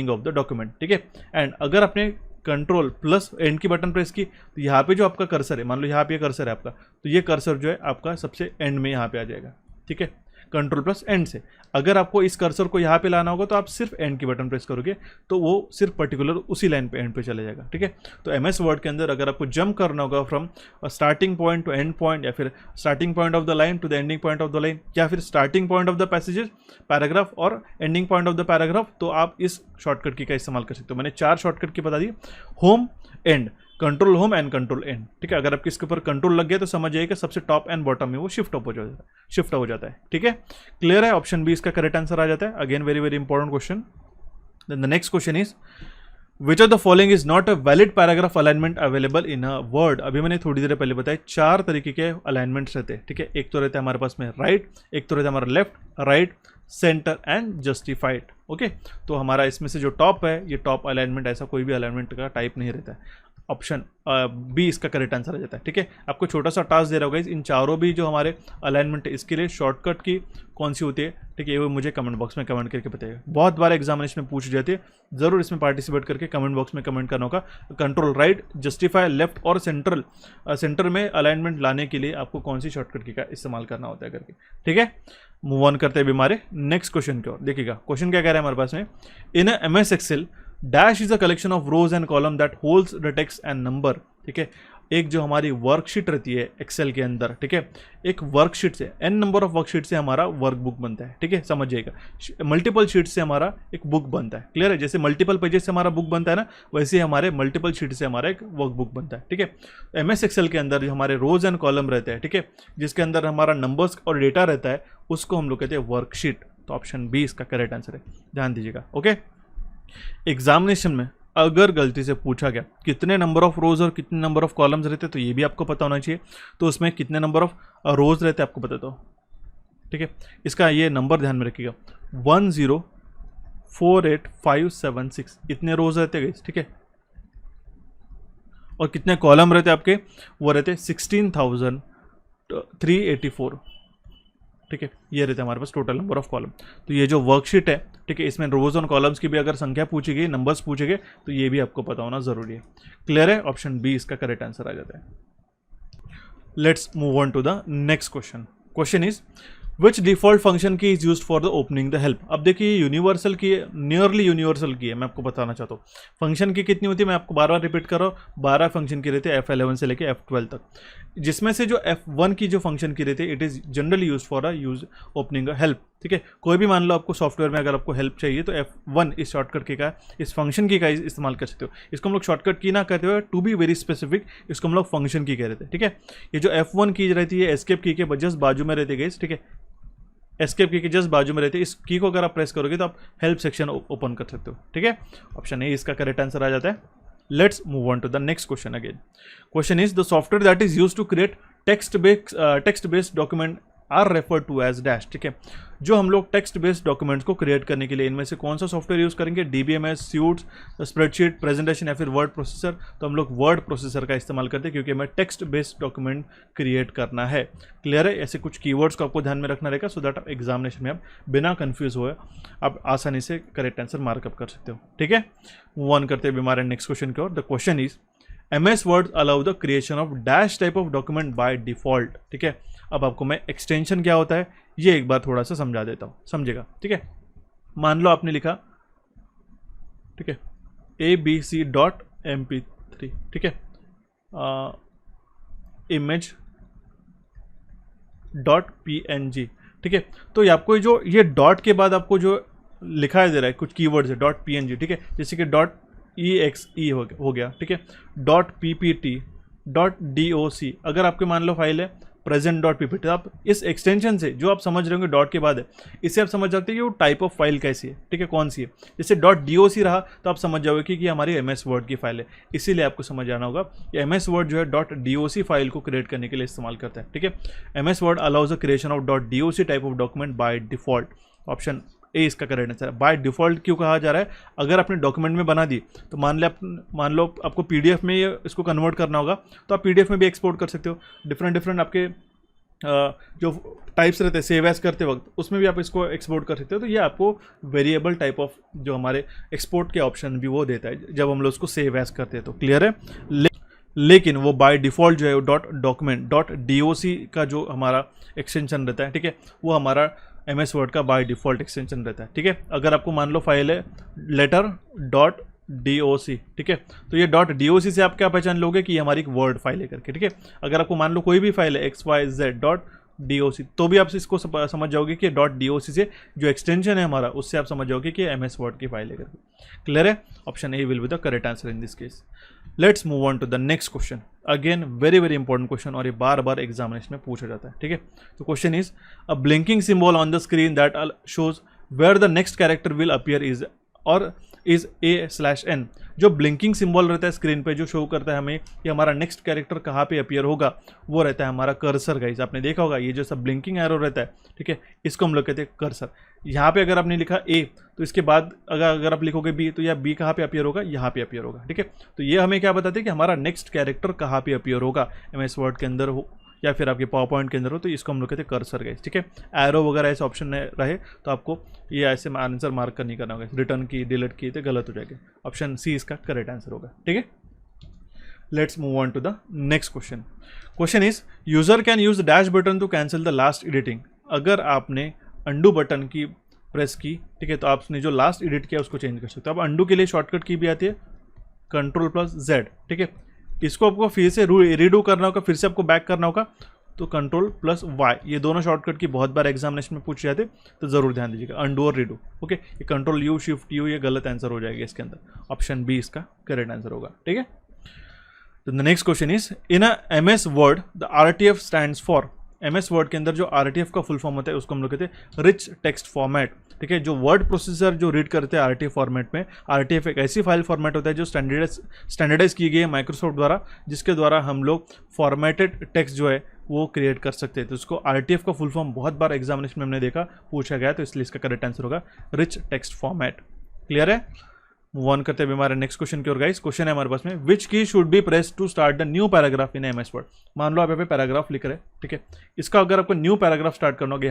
of the document, ठीक है। एंड अगर आपने control plus end key button press की तो यहाँ पे जो आपका कर्सर है, मान लो यहाँ पे कर्सर है आपका, तो ये कर्सर जो है आपका सबसे एंड में यहाँ पे आ जाएगा, ठीक है, कंट्रोल प्लस एंड से। अगर आपको इस कर्सर को यहाँ पे लाना होगा तो आप सिर्फ एंड की बटन प्रेस करोगे तो वो सिर्फ पर्टिकुलर उसी लाइन पे एंड पे चले जाएगा, ठीक है। तो MS वर्ड के अंदर अगर आपको जंप करना होगा from starting point to end point, या फिर starting point of the line to the ending point of the line, या फिर starting point of the passages paragraph और ending point of the paragraph, तो आप इस शॉर्टकट की का इस्तेमाल कर सकते हो। मैंने 4 शॉर्टकट की बता दी, home, end, control home end control end, ठीक है। अगर आपके इसके ऊपर कंट्रोल लग गया तो समझ जाइए कि सबसे टॉप एंड बॉटम में वो शिफ्ट हो जाता है, ठीक है। क्लियर है, ऑप्शन बी इसका करेक्ट आंसर आ जाता है। Again very very important question. Then the next question is which of the following is not a valid paragraph alignment available in a Word. अभी मैंने थोड़ी देर पहले बताया 4 तरीके के अलाइनमेंट्स रहते हैं, ठीक है। एक तो रहता है हमारे पास में राइट, एक तो रहता है हमारा left, right, centre and justified, okay. तो हमारा इसमें से जो टॉप है, ये टॉप अलाइनमेंट, ऐसा कोई भी अलाइनमेंट का टाइप नहीं रहता है। ऑप्शन बी इसका करेक्ट आंसर आ जाता है, ठीक है। आपको छोटा सा टास्क दे रहा होगा, इन चारों भी जो हमारे अलाइनमेंट है इसके लिए शॉर्टकट की कौन सी होती है, ठीक है, ये मुझे कमेंट बॉक्स में कमेंट करके बताइएगा। बहुत बार एग्जामिनेशन में पूछ जाती है, जरूर इसमें पार्टिसिपेट करके कमेंट बॉक्स में कमेंट करना होगा। कंट्रोल राइट, जस्टिफाई लेफ्ट और सेंटर में अलाइनमेंट लाने के लिए आपको कौन सी शॉर्टकट की का इस्तेमाल करना होता है करके, ठीक है। मूव ऑन करते हैं हमारे नेक्स्ट क्वेश्चन की ओर। देखिएगा क्वेश्चन क्या कह रहा है हमारे पास में, इन MS Excel dash is a collection of rose and column that holds the text and number, ठीक है। एक जो हमारी वर्कशीट रहती है एक्सेल के अंदर, ठीक है, एक वर्कशीट से n नंबर ऑफ वर्कशीट से हमारा वर्कबुक बनता है, ठीक है, समझ जाइएगा। मल्टीपल शीट से हमारा एक बुक बनता है, क्लियर है। जैसे मल्टीपल पेजेस से हमारा बुक बनता है ना, वैसे हमारे मल्टीपल शीट से हमारा एक वर्कबुक बनता है, ठीक है। MS Excel के अंदर जो हमारे रोज एंड कॉलम रहते हैं, ठीक है, जिसके अंदर हमारा नंबर्स और डेटा रहता है, उसको हम लोग कहते हैं वर्कशीट। तो ऑप्शन बी इसका करेक्ट आंसर है, ध्यान दीजिएगा, ओके। एग्जामिनेशन में अगर गलती से पूछा गया कितने नंबर ऑफ रोज और कितने नंबर ऑफ कॉलम्स रहते हैं, तो ये भी आपको पता होना चाहिए। तो उसमें कितने नंबर ऑफ रोज रहते हैं आपको पता, तो ठीक है, इसका ये नंबर ध्यान में रखिएगा, 1048576 इतने रोज रहते हैं, ठीक है। और कितने कॉलम रहते हैं आपके, वो रहते 16,384, ठीक है। ये रहते हैं हमारे पास टोटल नंबर ऑफ कॉलम। तो ये जो वर्कशीट है, ठीक है, इसमें रोज और कॉलम्स की भी अगर संख्या पूछी गई, नंबर्स पूछे गए, तो ये भी आपको पता होना जरूरी है। क्लियर है, ऑप्शन बी इसका करेक्ट आंसर आ जाता है। Let's move on to the next question. Question is which default function key is use for the opening the help. अब देखिए यूनिवर्सल की, नियरली यूनिवर्सल की है, मैं आपको बताना चाहता हूँ। फंक्शन की कितनी होती है, मैं आपको बार बार रिपीट कर रहा हूँ, 12 फंक्शन की रहती है F11 से लेके F12 तक, जिसमें से जो F1 की जो फंक्शन की रहती है, it is generally use for use opening a help, ठीक है। कोई भी मान लो आपको सॉफ्टवेयर में अगर आपको हेल्प चाहिए तो F1 इस शॉर्टकट की का, इस फंक्शन की का इस्तेमाल कर सकते हो। इसको हम लोग शॉर्टकट की ना कहते हुए, टू बी वेरी स्पेसिफिक, इसको हम लोग फंक्शन की कह रहे थे, ठीक है। ये जो F1 की रहती है, एस्केप की के जस्ट बाजू में रहती है, ठीक है, एस्केप की के जस्ट बाजू में रहती है। इस की को अगर आप प्रेस करोगे तो आप हेल्प सेक्शन ओपन कर सकते हो, ठीक है। ऑप्शन ए इसका करेक्ट आंसर आ जाता है। Let's move on to the next question again. Question is the software that is used to create text based document are refer to as dash, ठीक है। जो हम लोग टेक्स्ट बेस्ड डॉक्यूमेंट्स को क्रिएट करने के लिए इनमें से कौन सा सॉफ्टवेयर यूज करेंगे, DBMS, सूट्स, स्प्रेडशीट, प्रेजेंटेशन या फिर वर्ड प्रोसेसर। तो हम लोग वर्ड प्रोसेसर का इस्तेमाल करते हैं क्योंकि हमें टेक्स्ट बेस्ड डॉक्यूमेंट क्रिएट करना है। क्लियर है, ऐसे कुछ कीवर्ड्स को आपको ध्यान में रखना रहेगा, सो दैट आप एग्जामिनेशन में आप बिना कंफ्यूज हुए आप आसानी से करेक्ट आंसर मार्कअप कर सकते हो, ठीक है। मूव ऑन करते हैं हमारे नेक्स्ट क्वेश्चन की ओर। The question is MS Word allow the creation of dash type of document by default, ठीक है। अब आपको मैं एक्सटेंशन क्या होता है ये एक बार थोड़ा सा समझा देता हूँ, समझेगा, ठीक है। मान लो आपने लिखा, ठीक है, abc.mp3, ठीक है, image.png, ठीक है। तो ये आपको जो ये डॉट के बाद आपको जो लिखा दे रहा है कुछ कीवर्ड्स है, .png, ठीक है, जैसे कि .exe हो गया, ठीक है, .ppt, .doc। अगर आपके मान लो फाइल है प्रेजेंट डॉट पीपीटी। तो आप इस एक्सटेंशन से जो आप समझ रहे होंगे डॉट के बाद है, इससे आप समझ सकते हैं कि वो टाइप ऑफ फाइल कैसी है, ठीक है, कौन सी है। जैसे डॉट डॉc रहा तो आप समझ जाओगे कि हमारी MS वर्ड की फाइल है, इसीलिए आपको समझ आना होगा कि MS वर्ड जो है डॉट डॉc फाइल को क्रिएट करने के लिए इस्तेमाल करता है, ठीक है। MS Word allows the creation of dot doc type of document by default. Option A इसका करेक्ट आंसर है। बाय डिफॉल्ट क्यों कहा जा रहा है? अगर आपने डॉक्यूमेंट में बना दी तो मान लो आपको PDF में इसको कन्वर्ट करना होगा तो आप PDF में भी एक्सपोर्ट कर सकते हो। डिफरेंट आपके जो टाइप्स रहते हैं सेव एज करते वक्त, उसमें भी आप इसको एक्सपोर्ट कर सकते हो। तो ये आपको वेरिएबल टाइप ऑफ जो हमारे एक्सपोर्ट के ऑप्शन भी वो देता है जब हम लोग उसको सेव एज करते हैं। तो क्लियर है। लेकिन वो बाय डिफ़ॉल्ट जो है डॉट डॉक्यूमेंट डॉट डॉc का जो हमारा एक्सटेंशन रहता है, ठीक है, वो हमारा MS वर्ड का बाय डिफ़ॉल्ट एक्सटेंशन रहता है, ठीक है। अगर आपको मान लो फाइल है लेटर डॉट डॉc, ठीक है, तो ये डॉट डॉc से आप क्या पहचान लोगे कि ये हमारी एक वर्ड फाइल है करके, ठीक है। अगर आपको मान लो कोई भी फाइल है XYZ डॉट डॉc, तो भी आप इसको समझ जाओगे कि डॉट डॉc से जो एक्सटेंशन है हमारा, उससे आप समझ जाओगे कि MS वर्ड की फाइल है करके। क्लियर है। Option A will be the correct answer in this case. Let's move on to the next question. Again very important question, और ये बार बार एग्जामिनेशन में पूछा जाता है, ठीक है। तो question is a blinking symbol on the screen that shows where the next character will appear is A/N। जो ब्लिंकिंग सिंबल रहता है स्क्रीन पे जो शो करता है हमें कि हमारा नेक्स्ट कैरेक्टर कहाँ पे अपीयर होगा, वो रहता है हमारा कर्सर। गाइस आपने देखा होगा ये जो सब ब्लिंकिंग एरो रहता है, ठीक है, इसको हम लोग कहते हैं कर्सर। यहाँ पे अगर आपने लिखा A तो इसके बाद अगर आप लिखोगे B तो यह B कहाँ पे अपीयर होगा, यहाँ पे अपीयर होगा, ठीक है। तो ये हमें क्या बताते हैं कि हमारा नेक्स्ट कैरेक्टर कहाँ पे अपीयर होगा, MS वर्ड के अंदर हो या फिर आपके पावर पॉइंट के अंदर हो, तो इसको हम लोग कहते हैं कर्सर। गाइस ठीक है। एरो वगैरह ऐसे ऑप्शन रहे तो आपको ये ऐसे आंसर मार्क नहीं करना होगा, रिटर्न की डिलीट की तो गलत हो जाएगा। ऑप्शन सी इसका करेक्ट आंसर होगा, ठीक है। Let's move on to the next question. Question is user can use dash button to cancel the last editing. अगर आपने अंडू बटन की प्रेस की, ठीक है, तो आपने जो लास्ट एडिट किया उसको चेंज कर सकते हो। अब अंडू के लिए शॉर्टकट की भी आती है Ctrl+Z, ठीक है। इसको आपको फिर से रीडू करना होगा, फिर से आपको बैक करना होगा तो Ctrl+Y। ये दोनों शॉर्टकट की बहुत बार एग्जामिनेशन में पूछे जाते, तो जरूर ध्यान दीजिएगा, अंडू और रीडू। ओके, ये Ctrl+U Shift+U ये गलत आंसर हो जाएगा इसके अंदर। ऑप्शन बी इसका करेक्ट आंसर होगा, ठीक है। तो the next question is in a MS word the RTF stands for. MS word के अंदर जो RTF का फुल फॉर्म होता है उसको हम लोग कहते हैं रिच टेक्स्ट फॉर्मेट, ठीक है। जो वर्ड प्रोसेसर जो रीड करते हैं RTF फॉर्मेट में, RTF एक ऐसी फाइल फॉर्मेट होता है जो स्टैंडर्डाइज की गई है माइक्रोसॉफ्ट द्वारा, जिसके द्वारा हम लोग फॉर्मेटेड टेक्स्ट जो है वो क्रिएट कर सकते हैं। तो उसको RTF का फुल फॉर्म बहुत बार एग्जामिनेशन में हमने देखा, पूछा गया, तो इसलिए इसका करेक्ट आंसर होगा रिच टेक्स्ट फॉर्मेट। क्लियर है। मूव ऑन करते हैं हमारे नेक्स्ट क्वेश्चन की ओर। गाइस क्वेश्चन है हमारे पास में, which key should be press to start the new paragraph in MS Word. मान लो आप यहाँ पे पैराग्राफ लिख रहे हैं, ठीक है, इसका अगर आपको न्यू पैराग्राफ स्टार्ट करना होगा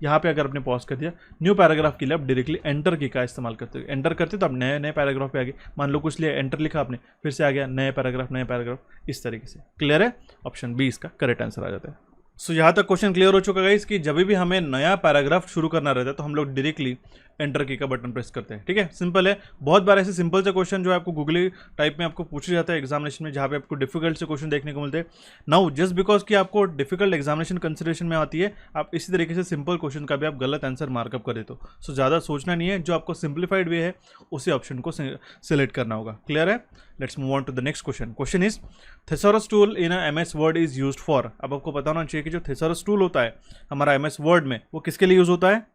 यहाँ पे अगर आपने पॉज कर दिया, न्यू पैराग्राफ के लिए आप डायरेक्टली एंटर की का इस्तेमाल करते हो। एंटर करते तो आप नए पैराग्राफ पे आ गए। मान लो कुछ लिए एंटर लिखा आपने, फिर से आ गया नए पैराग्राफ, इस तरीके से। क्लियर है। ऑप्शन बी इसका करेक्ट आंसर आ जाता है। सो यहाँ तक क्वेश्चन क्लियर हो चुका है कि जब भी हमें नया पैराग्राफ शुरू करना रहता है तो हम लोग डायरेक्टली एंटर की का बटन प्रेस करते हैं, ठीक है। सिंपल है। बहुत बार ऐसे सिंपल से क्वेश्चन जो है आपको गूगली टाइप में आपको पूछा जाता है एग्जामिनेशन में, जहाँ पे आपको डिफिकल्ट से क्वेश्चन देखने को मिलते हैं। नाउ जस्ट बिकॉज कि आपको डिफिकल्ट एग्जामिनेशन कंसिडरेशन में आती है, आप इसी तरीके से सिंपल क्वेश्चन का भी आप गलत आंसर मार्कअप कर देते हो। सो ज़्यादा सोचना नहीं है, जो आपको सिंप्लीफाइड वे है उसी ऑप्शन को सिलेक्ट करना होगा। क्लियर है। Let's move on to the next question. Question is thesaurus tool in MS Word is used for. अब आपको पता होना चाहिए कि जो थेसॉरस टूल होता है हमारा MS वर्ड में, वो किसके लिए यूज होता है।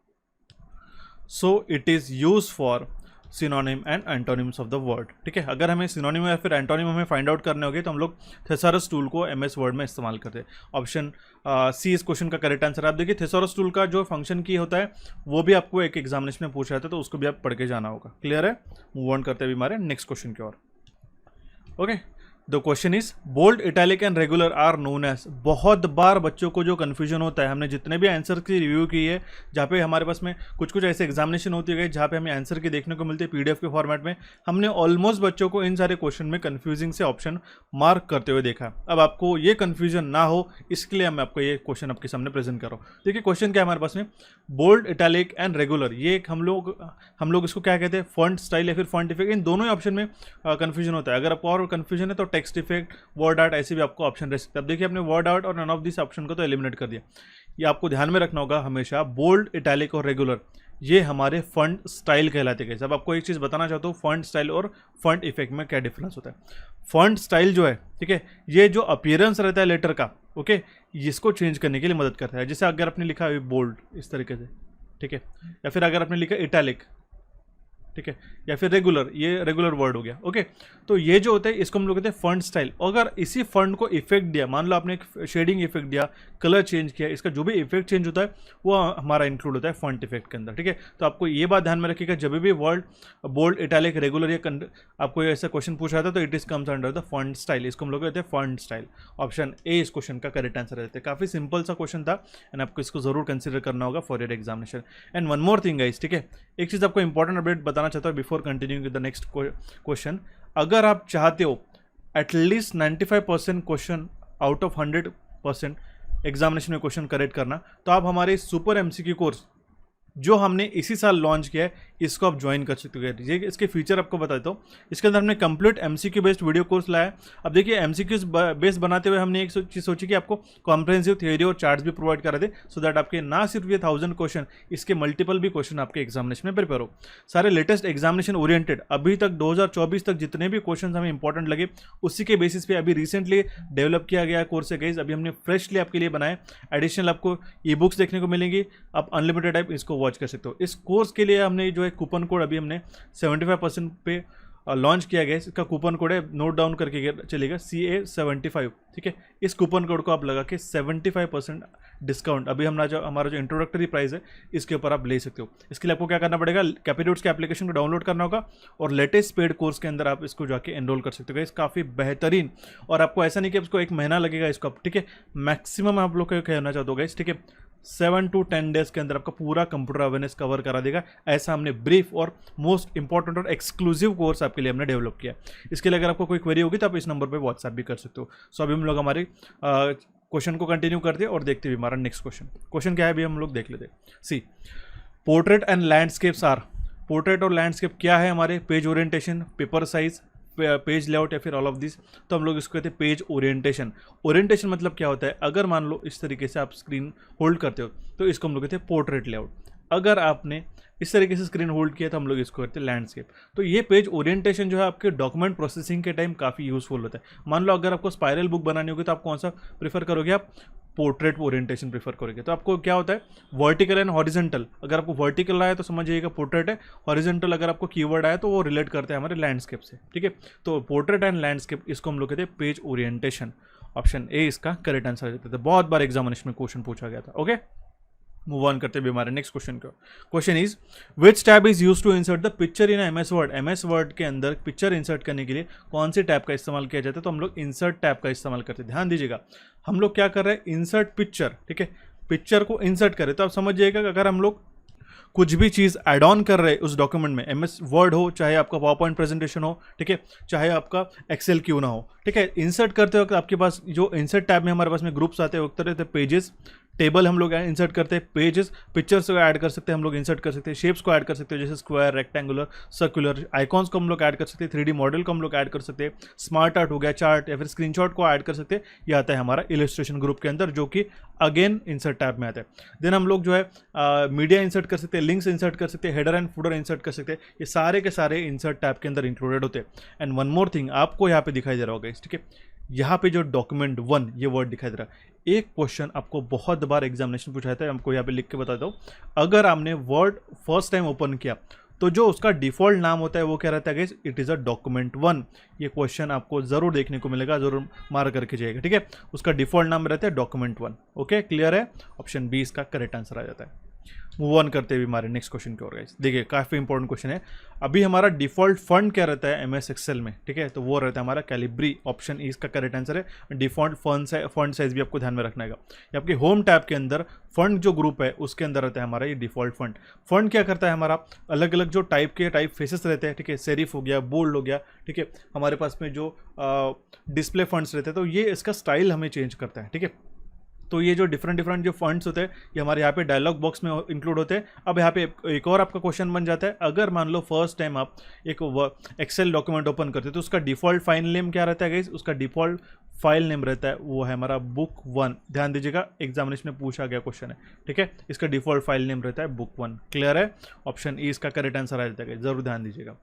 So it is use for synonym and antonyms of the word, ठीक है। अगर हमें सिनोनिम या फिर एंटोनिम हमें फाइंड आउट करने होंगे तो हम लोग थेसॉरस टूल को MS वर्ड में इस्तेमाल करते हैं। ऑप्शन सी इस क्वेश्चन का करेक्ट आंसर। आप देखिए थेसॉरस टूल का जो फंक्शन की होता है वो भी आपको एक एग्जामिनेशन में पूछा जाता है, तो उसको भी आप पढ़ के जाना होगा। क्लियर है। मूव ऑन करते हैं हमारे नेक्स्ट क्वेश्चन की ओर। Okay, the question is bold, italic and regular are known as. बहुत बार बच्चों को जो कन्फ्यूजन होता है, हमने जितने भी आंसर की रिव्यू की है, जहाँ पे हमारे पास में कुछ ऐसे एग्जामिनेशन होती है जहाँ पे हमें आंसर की देखने को मिलती है PDF के फॉर्मेट में, हमने ऑलमोस्ट बच्चों को इन सारे क्वेश्चन में कन्फ्यूजिंग से ऑप्शन मार्क करते हुए देखा। अब आपको ये कन्फ्यूजन ना हो इसके लिए मैं आपको ये क्वेश्चन आपके सामने प्रेजेंट कर रहा हूँ। देखिए क्वेश्चन क्या है हमारे पास में, बोल्ड, इटैलिक एंड रेगुलर, ये एक हम लोग इसको क्या कहते हैं, फॉन्ट स्टाइल या फिर फॉन्ट इफेक्ट, इन दोनों ही ऑप्शन में कन्फ्यूजन होता है। अगर आपको और कन्फ्यूजन है तो टेक्स्ट इफेक्ट, वर्ड आर्ट, ऐसे भी आपको ऑप्शन रह सकते हैं। अब देखिए आपने वर्ड आर्ट और नन ऑफ दिस ऑप्शन को तो एलिमिनेट कर दिया। ये आपको ध्यान में रखना होगा हमेशा, बोल्ड, इटैलिक और रेगुलर ये हमारे फंड स्टाइल कहलाते हैं। अब आपको एक चीज़ बताना चाहता हूँ, फंड स्टाइल और फंड इफेक्ट में क्या डिफरेंस होता है। फंड स्टाइल जो है, ठीक है, ये जो अपीयरेंस रहता है लेटर का, ओके, इसको चेंज करने के लिए मदद करता है। जैसे अगर आपने लिखा है बोल्ड इस तरीके से, ठीक है, या फिर अगर आपने लिखा इटैलिक, ठीक है, या फिर रेगुलर, ये रेगुलर वर्ड हो गया, ओके। तो ये जो होता है इसको हम लोग कहते हैं फंड स्टाइल। अगर इसी फंड को इफेक्ट दिया, मान लो आपने एक शेडिंग इफेक्ट दिया, कलर चेंज किया, इसका जो भी इफेक्ट चेंज होता है वो हमारा इंक्लूड होता है फंड इफेक्ट के अंदर, ठीक है। तो आपको ये बात ध्यान में रखिएगा, जब भी वर्ड बोल्ड, इटैलिक, रेगुलर या आपको ऐसा क्वेश्चन पूछा था तो it is comes under the fund style, इसको हम लोग कहते हैं फंड स्टाइल। ऑप्शन ए इस क्वेश्चन का करेक्ट आंसर रहता है। काफी सिंपल सा क्वेश्चन था एंड आपको इसको जरूर कंसिडर करना होगा for your examination. And one more thing guys, ठीक है, एक चीज आपको इंपॉर्टेंट अपडेट बताना चाहता हूँ before continuing with the next question. अगर आप चाहते हो at least 95% question out of 100% examination में क्वेश्चन करेक्ट करना, तो आप हमारे सुपर एमसीक्यू कोर्स जो हमने इसी साल लॉन्च किया है इसको आप ज्वाइन कर सकते हो। ये इसके फीचर आपको बताता हूँ। इसके अंदर हमने complete MCQ based video course लाया है। अब देखिए एमसीक्यूज बेस्ड बनाते हुए हमने एक चीज़ सोची कि आपको कॉम्प्रिहेंसिव थ्योरी और चार्ट्स भी प्रोवाइड करा दे, सो दैट आपके ना सिर्फ ये 1000 क्वेश्चन, इसके मल्टीपल भी क्वेश्चन आपके एग्जामिनेशन में प्रिपेयर हो। सारे लेटेस्ट एग्जामिनेशन ओरिएंटेड अभी तक 2024 तक जितने भी क्वेश्चन हमें इंपॉर्टेंट लगे उसी के बेसिस पे अभी रिसेंटली डेवलप किया गया कोर्स है गाइस। अभी हमने फ्रेशली आपके लिए बनाया। एडिशनल आपको ई बुक्स देखने को मिलेंगी, आप अनलिमिटेड टाइप इसको वॉच कर सकते हो। इस कोर्स के लिए हमने जो है कूपन कोड अभी हमने 75% पे लॉन्च किया गया है। इसका कूपन कोड है, नोट डाउन करके चलेगा, CA75, ठीक है। इस कूपन कोड को आप लगा के 75% डिस्काउंट अभी हमारा जो इंट्रोडक्टरी प्राइस है इसके ऊपर आप ले सकते हो। इसके लिए आपको क्या करना पड़ेगा, कैपिटूड्स के एप्लीकेशन को डाउनलोड करना होगा और लेटेस्ट पेड कोर्स के अंदर आप इसको जाके एनरोल कर सकते हो। इस काफ़ी बेहतरीन, और आपको ऐसा नहीं कि आपको 1 महीना लगेगा इसको, ठीक है, मैक्सिमम आप लोग को कहना चाहते हो गाइस, ठीक है, 7 to 10 डेज के अंदर आपका पूरा कंप्यूटर अवेयरनेस कवर करा देगा। ऐसा हमने ब्रीफ और मोस्ट इंपॉर्टेंट और एक्सक्लूसिव कोर्स आपके लिए हमने डेवलप किया। इसके लिए अगर आपको कोई क्वेरी होगी तो आप इस नंबर पे व्हाट्सएप भी कर सकते हो। सो अभी हम लोग हमारे क्वेश्चन को कंटिन्यू करते हैं और देखते हैं हमारा नेक्स्ट क्वेश्चन क्या है अभी हम लोग देख लेते हैं। See, portrait and landscapes are, portrait और लैंडस्केप क्या है हमारे, page orientation, paper size, page layout या फिर ऑल ऑफ दिस। तो हम लोग इसको कहते हैं पेज ओरिएंटेशन। ओरिएंटेशन मतलब क्या होता है, अगर मान लो इस तरीके से आप स्क्रीन होल्ड करते हो तो इसको हम लोग कहते हैं पोर्ट्रेट लेआउट। अगर आपने इस तरीके से स्क्रीन होल्ड किया तो हम लोग इसको कहते हैं लैंडस्केप। तो ये पेज ओरिएंटेशन जो है आपके डॉक्यूमेंट प्रोसेसिंग के टाइम काफ़ी यूजफुल होता है। मान लो अगर आपको स्पाइरल बुक बनानी होगी तो आप कौन सा प्रीफर करोगे, आप पोर्ट्रेट ओरिएंटेशन प्रीफर करोगे। तो आपको क्या होता है, वर्टिकल एंड हॉरिजॉन्टल। अगर आपको वर्टिकल आया तो समझिएगा पोर्ट्रेट है, हॉरिजॉन्टल अगर आपको कीवर्ड आया तो वो रिलेट करते हैं हमारे लैंडस्केप से, ठीक है। तो पोर्ट्रेट एंड लैंडस्केप, इसको हम लोग कहते हैं पेज ओरिएंटेशन। ऑप्शन ए इसका करेक्ट आंसर देते थे, बहुत बार एग्जामिनेशन में क्वेश्चन पूछा गया था। ओके, मूव ऑन करते हैं हमारे नेक्स्ट क्वेश्चन को। Question is which tab is use to insert the picture in MS Word. MS Word के अंदर पिक्चर इंसर्ट करने के लिए कौन से टैब का इस्तेमाल किया जाता है, तो हम लोग इंसर्ट टैब का इस्तेमाल करते हैं। ध्यान दीजिएगा, हम लोग क्या कर रहे हैं, इंसर्ट पिक्चर, ठीक है, पिक्चर को इंसर्ट करें। तो आप समझिएगा कि अगर हम लोग कुछ भी चीज़ ऐड ऑन कर रहे हैं उस डॉक्यूमेंट में, एमएस वर्ड हो, चाहे आपका पावर पॉइंट प्रेजेंटेशन हो, ठीक है, चाहे आपका एक्सेल क्यों ना हो, ठीक है, इंसर्ट करते वक्त आपके पास जो इंसर्ट टैब में हमारे पास में ग्रुप्स आते हैं, वो तरह पेजेस, टेबल हम लोग इंसर्ट करते हैं, पेजेस, पिक्चर्स को ऐड कर सकते हैं हम लोग, इंसर्ट कर सकते हैं, शेप्स को ऐड कर सकते हैं जैसे स्क्वायर, रेक्टेंगुलर, सर्कुलर, आइकॉन्स को हम लोग ऐड कर सकते हैं, 3D मॉडल को हम लोग ऐड कर सकते हैं, स्मार्ट आर्ट हो गया, चार्ट या फिर स्क्रीनशॉट को ऐड कर सकते हैं। ये आता है हमारा इलस्ट्रेशन ग्रुप के अंदर, जो कि अगेन इंसर्ट टैब में आता है। देन हम लोग जो है मीडिया इंसर्ट कर सकते हैं, लिंक्स इंसर्ट कर सकते हैं, हेडर एंड फुटर इंसर्ट कर सकते हैं। ये सारे के सारे इंसर्ट टैब के अंदर इंक्लूडेड होते हैं। एंड वन मोर थिंग आपको यहाँ पे दिखाई दे रहा होगा, ठीक है, यहाँ पे जो डॉक्यूमेंट 1 ये वर्ड दिखाई दे रहा है। एक क्वेश्चन आपको बहुत बार एग्जामिनेशन पूछा जाता है, हमको यहाँ पे लिख के बताता हूँ। अगर आपने वर्ड फर्स्ट टाइम ओपन किया तो जो उसका डिफॉल्ट नाम होता है वो क्या रहता है guys, it is a document 1। ये क्वेश्चन आपको जरूर देखने को मिलेगा, जरूर मार्क करके जाइएगा, ठीक है। उसका डिफॉल्ट नाम रहता है डॉक्यूमेंट 1। ओके, क्लियर है, ऑप्शन बी इसका करेक्ट आंसर आ जाता है। मूव ऑन करते हुए हमारे नेक्स्ट क्वेश्चन की ओर गाइस। देखिए काफ़ी इंपॉर्टेंट क्वेश्चन है। अभी हमारा डिफॉल्ट फंड क्या रहता है एमएस एक्सेल में, ठीक है, तो वो रहता है हमारा कैलिब्री। ऑप्शन ई इसका करेक्ट आंसर है। डिफॉल्ट फंड साइज भी आपको ध्यान में रखना है। ये आपके होम टैब के अंदर फंड जो ग्रुप है उसके अंदर रहता है हमारा ये डिफॉल्ट फंड। फंड क्या करता है, हमारा अलग अलग जो टाइप फेसेस रहते हैं, ठीक है, सेरिफ हो गया, बोल्ड हो गया, ठीक है, हमारे पास में जो डिस्प्ले फंड्स रहते हैं, तो ये इसका स्टाइल हमें चेंज करता है, ठीक है। तो ये जो डिफरेंट जो फंड्स होते हैं ये हमारे यहाँ पे डायलॉग बॉक्स में इंक्लूड होते हैं। अब यहाँ पे एक और आपका क्वेश्चन बन जाता है, अगर मान लो फर्स्ट टाइम आप एक एक्सेल डॉक्यूमेंट ओपन करते हो तो उसका डिफॉल्ट फाइल नेम क्या रहता है गाइस? उसका डिफॉल्ट फाइल नेम रहता है वो है हमारा बुक 1। ध्यान दीजिएगा, एग्जामिनेशन में पूछा गया क्वेश्चन है, ठीक है। इसका डिफॉल्ट फाइल नेम रहता है बुक 1। क्लियर है? ऑप्शन ई इसका करेक्ट आंसर आ जाता है, जरूर ध्यान दीजिएगा।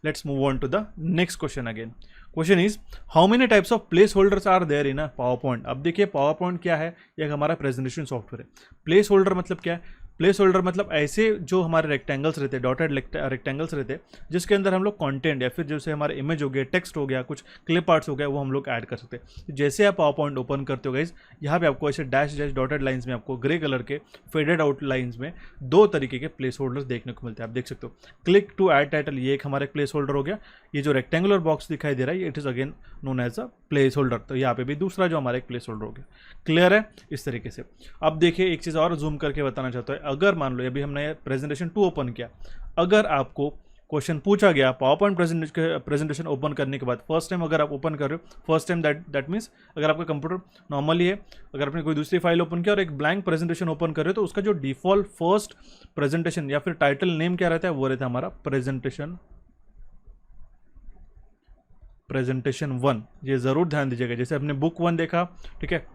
Let's move on to the next question again. Question is how many types of placeholders are there in a PowerPoint. अब देखिए पावर पॉइंट क्या है, ये हमारा प्रेजेंटेशन सॉफ्टवेयर है। प्लेस होल्डर मतलब क्या है? प्लेस होल्डर मतलब ऐसे जो हमारे रेक्टेंगल्स रहते हैं, डॉटेड रेक्टेंगल्स रहते हैं, जिसके अंदर हम लोग कंटेंट या फिर जैसे हमारे इमेज हो गया, टेक्स्ट हो गया, कुछ क्लिप आर्ट्स हो गया, वो हम लोग ऐड कर सकते हैं। जैसे आप पावर पॉइंट ओपन करते हो गाइस, यहाँ पे आपको ऐसे डैश डैश डॉटेड लाइंस में आपको ग्रे कलर के फेडेड आउट लाइंस में दो तरीके के प्लेस होल्डर्स देखने को मिलते हैं। आप देख सकते हो क्लिक टू ऐड टाइटल, ये एक हमारा प्लेस होल्डर हो गया। ये जो रेक्टेंगुलर बॉक्स दिखाई दे रहा है it is again known as a placeholder. तो यहाँ पे भी दूसरा जो हमारा एक प्लेस होल्डर हो गया। क्लियर है? इस तरीके से। अब देखिए एक चीज़ और जूम करके बताना चाहता है, अगर मान लो अभी हमने प्रेजेंटेशन 2 ओपन किया, अगर आपको क्वेश्चन पूछा गया पावर पॉइंट प्रेजेंटेशन ओपन करने के बाद फर्स्ट टाइम अगर आप ओपन कर रहे हो, फर्स्ट टाइम दैट मीन्स अगर आपका कंप्यूटर नॉर्मली है, अगर आपने कोई दूसरी फाइल ओपन किया और एक ब्लैंक प्रेजेंटेशन ओपन कर रहे हो, तो उसका जो डिफॉल्ट फर्स्ट प्रेजेंटेशन या फिर टाइटल नेम क्या रहता है, वो रहता है हमारा प्रेजेंटेशन 1। ये जरूर ध्यान दीजिएगा। जैसे हमने बुक 1 देखा, ठीक है,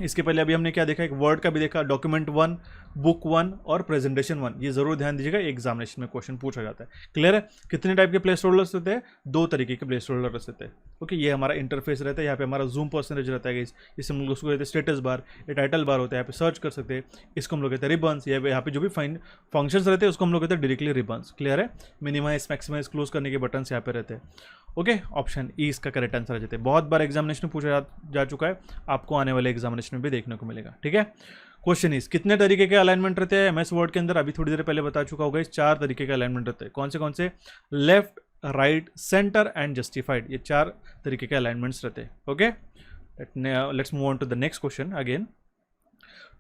इसके पहले अभी हमने क्या देखा, एक वर्ड का भी देखा, डॉक्यूमेंट 1, बुक 1 और प्रेजेंटेशन 1। ये जरूर ध्यान दीजिएगा, एग्जामिनेशन में क्वेश्चन पूछा जाता है। क्लियर है? कितने टाइप के प्लेस होल्डर्स रहते हैं? 2 तरीके के प्लेस होल्डर्स रहते हैं। ओके, ये हमारा इंटरफेस रहता है। यहाँ पे हमारा जूम परसेंटेज रहता है, इससे हम लोग उसको कहते हैं स्टेटस बार, ये टाइटल बार होता है, यहाँ पे सर्च कर सकते हैं। इसको हम लोग कहते हैं रिबन्स। यहाँ पे जो भी फंक्शंस रहते हैं उसको हम लोग कहते हैं डायरेक्टली रिबन्स। क्लियर है? मिनिमाइज मैक्सिमाइज क्लोज करने के बटन्स यहाँ पे रहते हैं। ओके, ऑप्शन ई इसका करेक्ट आंसर आ जाता है। बहुत बार एग्जामिनेशन में पूछा जा चुका है, आपको आने वाले एग्जामिनेशन में भी देखने को मिलेगा। ठीक है, क्वेश्चन इज कितने तरीके के अलाइनमेंट रहते हैं एमएस वर्ड के अंदर? अभी थोड़ी देर पहले बता चुका होगा, इस 4 तरीके के अलाइनमेंट रहते हैं। कौन से? Left, right, centre and justified. ये 4 तरीके के अलाइनमेंट्स रहते हैं। Okay, let's move on to the next question again.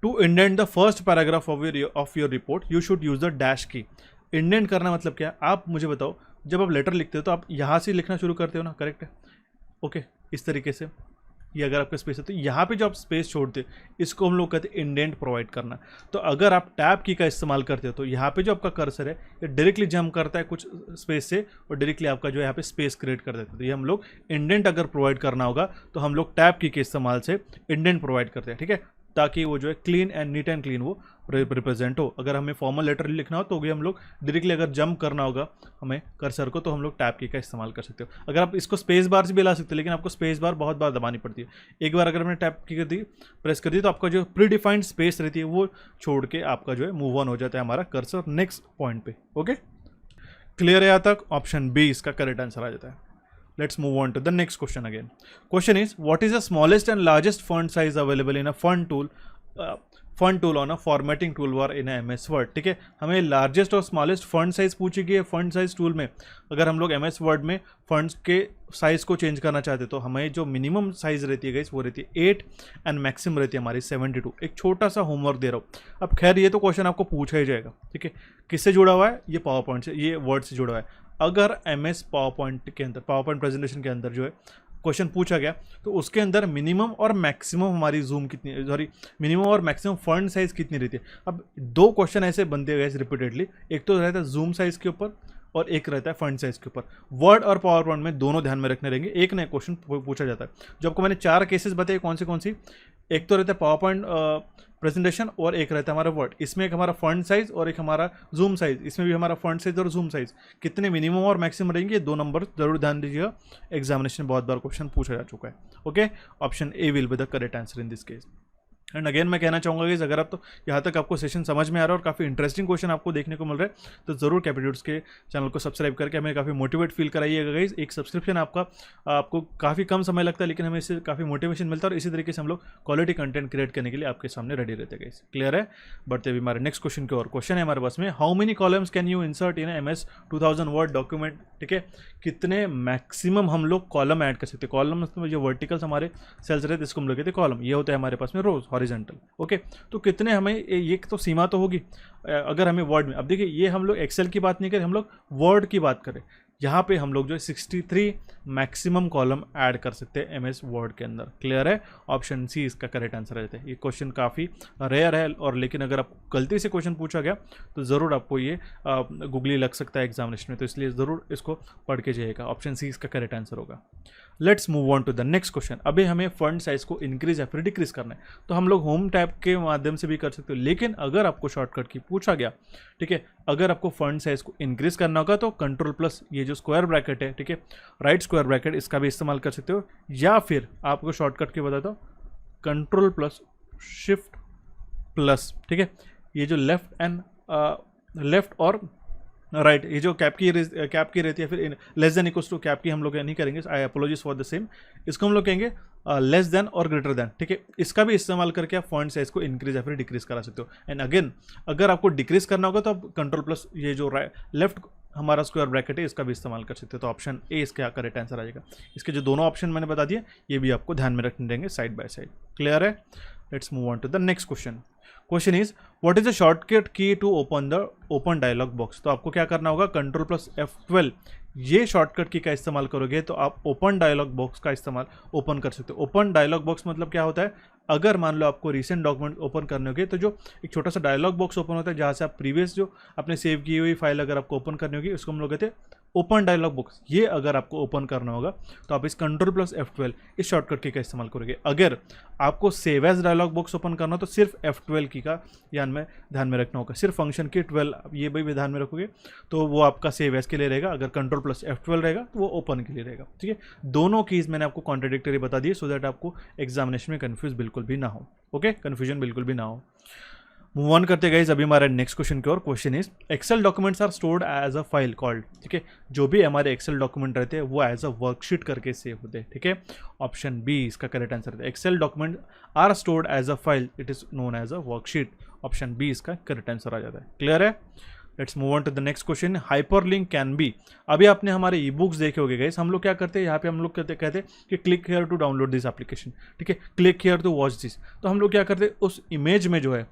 To indent the first paragraph of your report you should use the dash key. Indent करना मतलब क्या? आप मुझे बताओ, जब आप लेटर लिखते हो तो आप यहाँ से लिखना शुरू करते हो ना, करेक्ट है? ओके, इस तरीके से ये अगर आपका स्पेस है तो यहाँ पे जो आप स्पेस छोड़ते हो इसको हम लोग कहते हैं इंडेंट प्रोवाइड करना। तो अगर आप टैब की का इस्तेमाल करते हो तो यहाँ पे जो आपका कर्सर है ये डायरेक्टली जंप करता है कुछ स्पेस से और डायरेक्टली आपका जो है यहाँ पे स्पेस क्रिएट कर देता है। तो ये हम लोग इंडेंट अगर प्रोवाइड करना होगा तो हम लोग टैब की के इस्तेमाल से इंडेंट प्रोवाइड करते हैं। ठीक है, ताकि वो जो है clean and neat and clean वो रिप्रेजेंट हो। अगर हमें फॉर्मल लेटर लिखना हो तो भी हम लोग डायरेक्टली अगर जंप करना होगा हमें कर्सर को तो हम लोग टैब की का इस्तेमाल कर सकते हो। अगर आप इसको स्पेस बार से भी ला सकते हो, लेकिन आपको स्पेस बार बहुत बार दबानी पड़ती है। एक बार अगर हमने टैब की कर दी, प्रेस कर दी, तो आपका जो प्री डिफाइंड स्पेस रहती है वो छोड़ के आपका जो है मूव ऑन हो जाता है हमारा कर्सर नेक्स्ट पॉइंट पे। ओके, क्लियर है यहाँ तक? ऑप्शन बी इसका करेक्ट आंसर आ जाता है। Let's move on to the next question again. Question is, what is the smallest and largest font size available in a font tool on a formatting toolbar in a MS Word? ठीक है, हमें largest और smallest font size पूछी गई है font size tool में। अगर हम लोग MS Word में फॉन्ट्स के साइज को चेंज करना चाहते तो हमें जो मिनिमम साइज रहती है गाइस वो रहती है 8 एंड मैक्सिमम रहती है हमारी 72। एक छोटा सा होमवर्क दे रहा हूँ। अब खैर ये तो क्वेश्चन आपको पूछा ही जाएगा। ठीक है, किससे जुड़ा हुआ है? ये पावर पॉइंट से, ये वर्ड से जुड़ा हुआ है। अगर MS पावर पॉइंट के अंदर, पावर पॉइंट प्रेजेंटेशन के अंदर जो है क्वेश्चन पूछा गया तो उसके अंदर मिनिमम और मैक्सिमम हमारी जूम कितनी, सॉरी मिनिमम और मैक्सिमम फॉन्ट साइज कितनी रहती है। अब 2 क्वेश्चन ऐसे बनते हैं रिपीटेडली, एक तो रहता है जूम साइज के ऊपर और एक रहता है फॉन्ट साइज के ऊपर। वर्ड और पावर पॉइंट में दोनों ध्यान में रखने रहेंगे। एक नया क्वेश्चन पूछा जाता है। जो आपको मैंने 4 केसेस बताए, कौन सी, एक तो रहता है पावर पॉइंट प्रेजेंटेशन और एक रहता है हमारा वर्ड। इसमें एक हमारा फॉन्ट साइज और एक हमारा जूम साइज, इसमें भी हमारा फॉन्ट साइज और जूम साइज कितने मिनिमम और मैक्सिमम रहेंगे, ये 2 नंबर जरूर ध्यान दीजिएगा। एग्जामिनेशन में बहुत बार क्वेश्चन पूछा जा चुका है। Okay, option A will be the correct answer in this case. And again मैं कहना चाहूँगा कि अगर आप तो यहाँ तक आपको सेशन समझ में आ रहा है और काफ़ी इंटरेस्टिंग क्वेश्चन आपको देखने को मिल रहा है तो ज़रूर कैपिट्यूड्स के चैनल को सब्सक्राइब करके हमें काफ़ी मोटिवेट फील कराइएगा गाइस। एक सब्सक्रिप्शन आपको काफ़ी कम समय लगता है लेकिन हमें इससे काफ़ी मोटिवेशन मिलता है और इसी तरीके से हम लोग क्वालिटी कंटेंट क्रिएट करने के लिए आपके सामने रेडी रहते हैं गाइस। क्लियर है? बढ़ते हुए हमारे नेक्स्ट क्वेश्चन की ओर। क्वेश्चन है हमारे पास में, how many columns can you insert in MS 2000 word document? ठीक है, कितने मैक्सिमम हम लोग कॉलम ऐड कर सकते हैं। कॉलम मतलब जो वर्टिकल्स हमारे सेल्स रहते हैं इसको हम लोग कहते हैं कॉलम। ये होता है हमारे पास में रोज, हॉरिजॉन्टल। ओके, तो कितने हमें, ये तो सीमा तो होगी अगर हमें वर्ड में। अब देखिए ये हम लोग एक्सेल की बात नहीं करें, हम लोग वर्ड की बात करें। यहाँ पे हम लोग जो है 63 मैक्सिमम कॉलम ऐड कर सकते हैं MS वर्ड के अंदर। क्लियर है? ऑप्शन सी इसका करेक्ट आंसर रहता है। ये क्वेश्चन काफ़ी रेयर है और लेकिन अगर आप गलती से क्वेश्चन पूछा गया तो ज़रूर आपको ये गूगली लग सकता है एग्जामिनेशन में, तो इसलिए ज़रूर इसको पढ़ के जाइएगा। ऑप्शन सी इसका करेक्ट आंसर होगा। Let's move on to the next question. अभी हमें फंड साइज को इंक्रीज या फिर डिक्रीज करना है, तो हम लोग होम टैब के माध्यम से भी कर सकते हो, लेकिन अगर आपको शॉर्टकट की पूछा गया, ठीक है, अगर आपको फंड साइज को इंक्रीज करना होगा तो कंट्रोल प्लस ये जो स्क्वायर ब्रैकेट है, ठीक है, राइट स्क्वायर ब्रैकेट, इसका भी इस्तेमाल कर सकते हो, या फिर आपको शॉर्टकट की बताता हूँ, कंट्रोल प्लस शिफ्ट प्लस, ठीक है, ये जो लेफ्ट और राइट ये जो कैप की रहती है, फिर less than equals to cap की हम लोग नहीं करेंगे, I apologies for the same, इसको हम लोग कहेंगे लेस देन और ग्रेटर देन, ठीक है। इसका भी इस्तेमाल करके आप फॉन्ट साइज को इंक्रीज या फिर डिक्रीज करा सकते हो। एंड अगेन अगर आपको डिक्रीज करना होगा तो आप कंट्रोल प्लस ये जो लेफ्ट हमारा स्क्वायर ब्रैकेट है इसका भी इस्तेमाल कर सकते हो। तो ऑप्शन ए इसका करेक्ट आंसर आ जाएगा। इसके जो दोनों ऑप्शन मैंने बता दिए ये भी आपको ध्यान में रखने देंगे साइड बाय साइड। क्लियर है? Let's move on to the next question. Question is what is the shortcut key to open dialog box. तो आपको क्या करना होगा, कंट्रोल प्लस F12 ये शॉर्टकट की का इस्तेमाल करोगे तो आप ओपन डायलॉग बॉक्स का इस्तेमाल ओपन कर सकते हो। ओपन डायलॉग बॉक्स मतलब क्या होता है, अगर मान लो आपको रिसेंट डॉक्यूमेंट ओपन करने होगी तो जो एक छोटा सा डायलॉग बॉक्स ओपन होता है जहाँ से आप प्रीवियस जो आपने सेव की हुई फाइल अगर आपको ओपन करनी होगी उसको हम लोग कहते हैं ओपन डायलॉग बॉक्स। ये अगर आपको ओपन करना होगा तो आप इस कंट्रोल प्लस F12 इस शॉर्टकट की का इस्तेमाल करोगे। अगर आपको save as dialog box open करना हो तो सिर्फ F12 की का ध्यान में रखना होगा। सिर्फ फंक्शन की 12 ये भी ध्यान में रखोगे तो वो आपका सेव एज के लिए रहेगा। अगर कंट्रोल प्लस F12 रहेगा तो वो ओपन के लिए रहेगा। ठीक है, दोनों कीज मैंने आपको कॉन्ट्राडिक्टरी बता दी सो दैट आपको एग्जामिनेशन में कंफ्यूज बिल्कुल भी ना हो। ओके, कंफ्यूजन बिल्कुल भी ना हो। मूव ऑन करते गाइस अभी हमारे नेक्स्ट क्वेश्चन की ओर। Question is Excel documents are stored as a file called. ठीक है, जो भी हमारे एक्सेल डॉक्यूमेंट रहते हैं वो एज अ वर्कशीट करके सेव होते हैं। ठीक है, ऑप्शन बी इसका करेक्ट आंसर है। Excel document are stored as a file, it is known as a worksheet. Option B इसका करेक्ट आंसर आ जाता है। क्लियर है? Let's move on to the next question. Hyperlink can be. अभी आपने हमारे ई बुक्स देखे होंगे गाइस, हम लोग क्या करते हैं यहाँ पे हम लोग कहते हैं कि click here to download this application. ठीक है, click here to watch this. तो हम लोग क्या करते हैं उस इमेज में जो है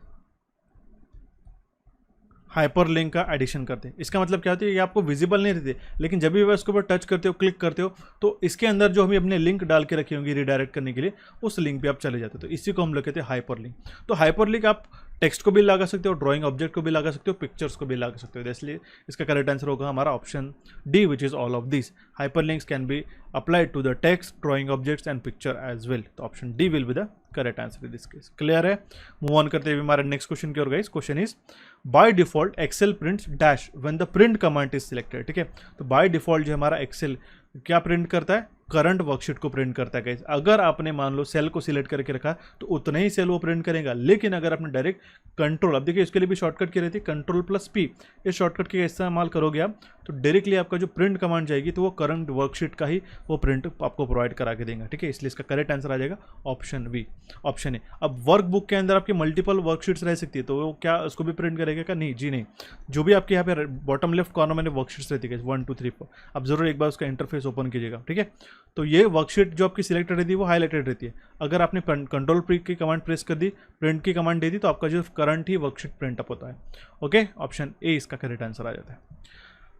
हाइपरलिंक का एडिशन करते हैं। इसका मतलब क्या होता है, ये आपको विजिबल नहीं रहती, लेकिन जब भी वह इसके ऊपर टच करते हो क्लिक करते हो तो इसके अंदर जो हमें अपने लिंक डाल के रखी होंगी रिडायरेक्ट करने के लिए उस लिंक पे आप चले जाते हो। तो इसी को हम लोग कहते हैं हाइपरलिंक। तो हाइपरलिंक आप टेक्स्ट को भी लगा सकते हो, ड्राइंग ऑब्जेक्ट को भी लगा सकते हो, पिक्चर्स को भी लगा सकते हो। इसलिए इसका करेक्ट आंसर होगा हमारा option D which is all of this. Hyperlinks can be applied to the text, drawing objects and picture as well. तो option D will be the correct answer in this case. Clear है? Move on करते हुए हमारे next question की ओर guys. Question is by default Excel prints dash when the print command is selected. ठीक है, तो बाय डिफॉल्ट जो हमारा एक्सेल क्या प्रिंट करता है, करंट वर्कशीट को प्रिंट करता है गाइस। अगर आपने मान लो सेल को सिलेक्ट करके रखा तो उतना ही सेल वो प्रिंट करेगा, लेकिन अगर आपने डायरेक्ट कंट्रोल, अब देखिए इसके लिए भी शॉर्टकट की रहती है कंट्रोल प्लस पी, इस शॉर्टकट का इस्तेमाल करोगे आप तो डायरेक्टली आपका जो प्रिंट कमांड जाएगी तो वो करंट वर्कशीट का ही वो प्रिंट आपको प्रोवाइड करा के देगा। ठीक है, इसलिए इसका करेक्ट आंसर आ जाएगा ऑप्शन बी। ऑप्शन ए, अब वर्कबुक के अंदर आपकी मल्टीपल वर्कशीट्स रह सकती है तो वो क्या उसको भी प्रिंट करेगा क्या? नहीं जी नहीं। जो भी आपके यहाँ पे बॉटम लेफ्ट कॉर्नर में वर्कशीट्स रहती है 1 2 3 4, आप जरूर एक बार उसका इंटरफेस ओपन कीजिएगा। ठीक है, तो ये वर्कशीट जो आपकी सिलेक्टेड रहती है वो हाईलाइटेड रहती है। अगर आपने कंट्रोल प्री की कमांड प्रेस कर दी, प्रिंट की कमांड दे दी तो आपका जो करंट ही वर्कशीट प्रिंट अप होता है। ओके, ऑप्शन ए इसका करेक्ट आंसर आ जाता है।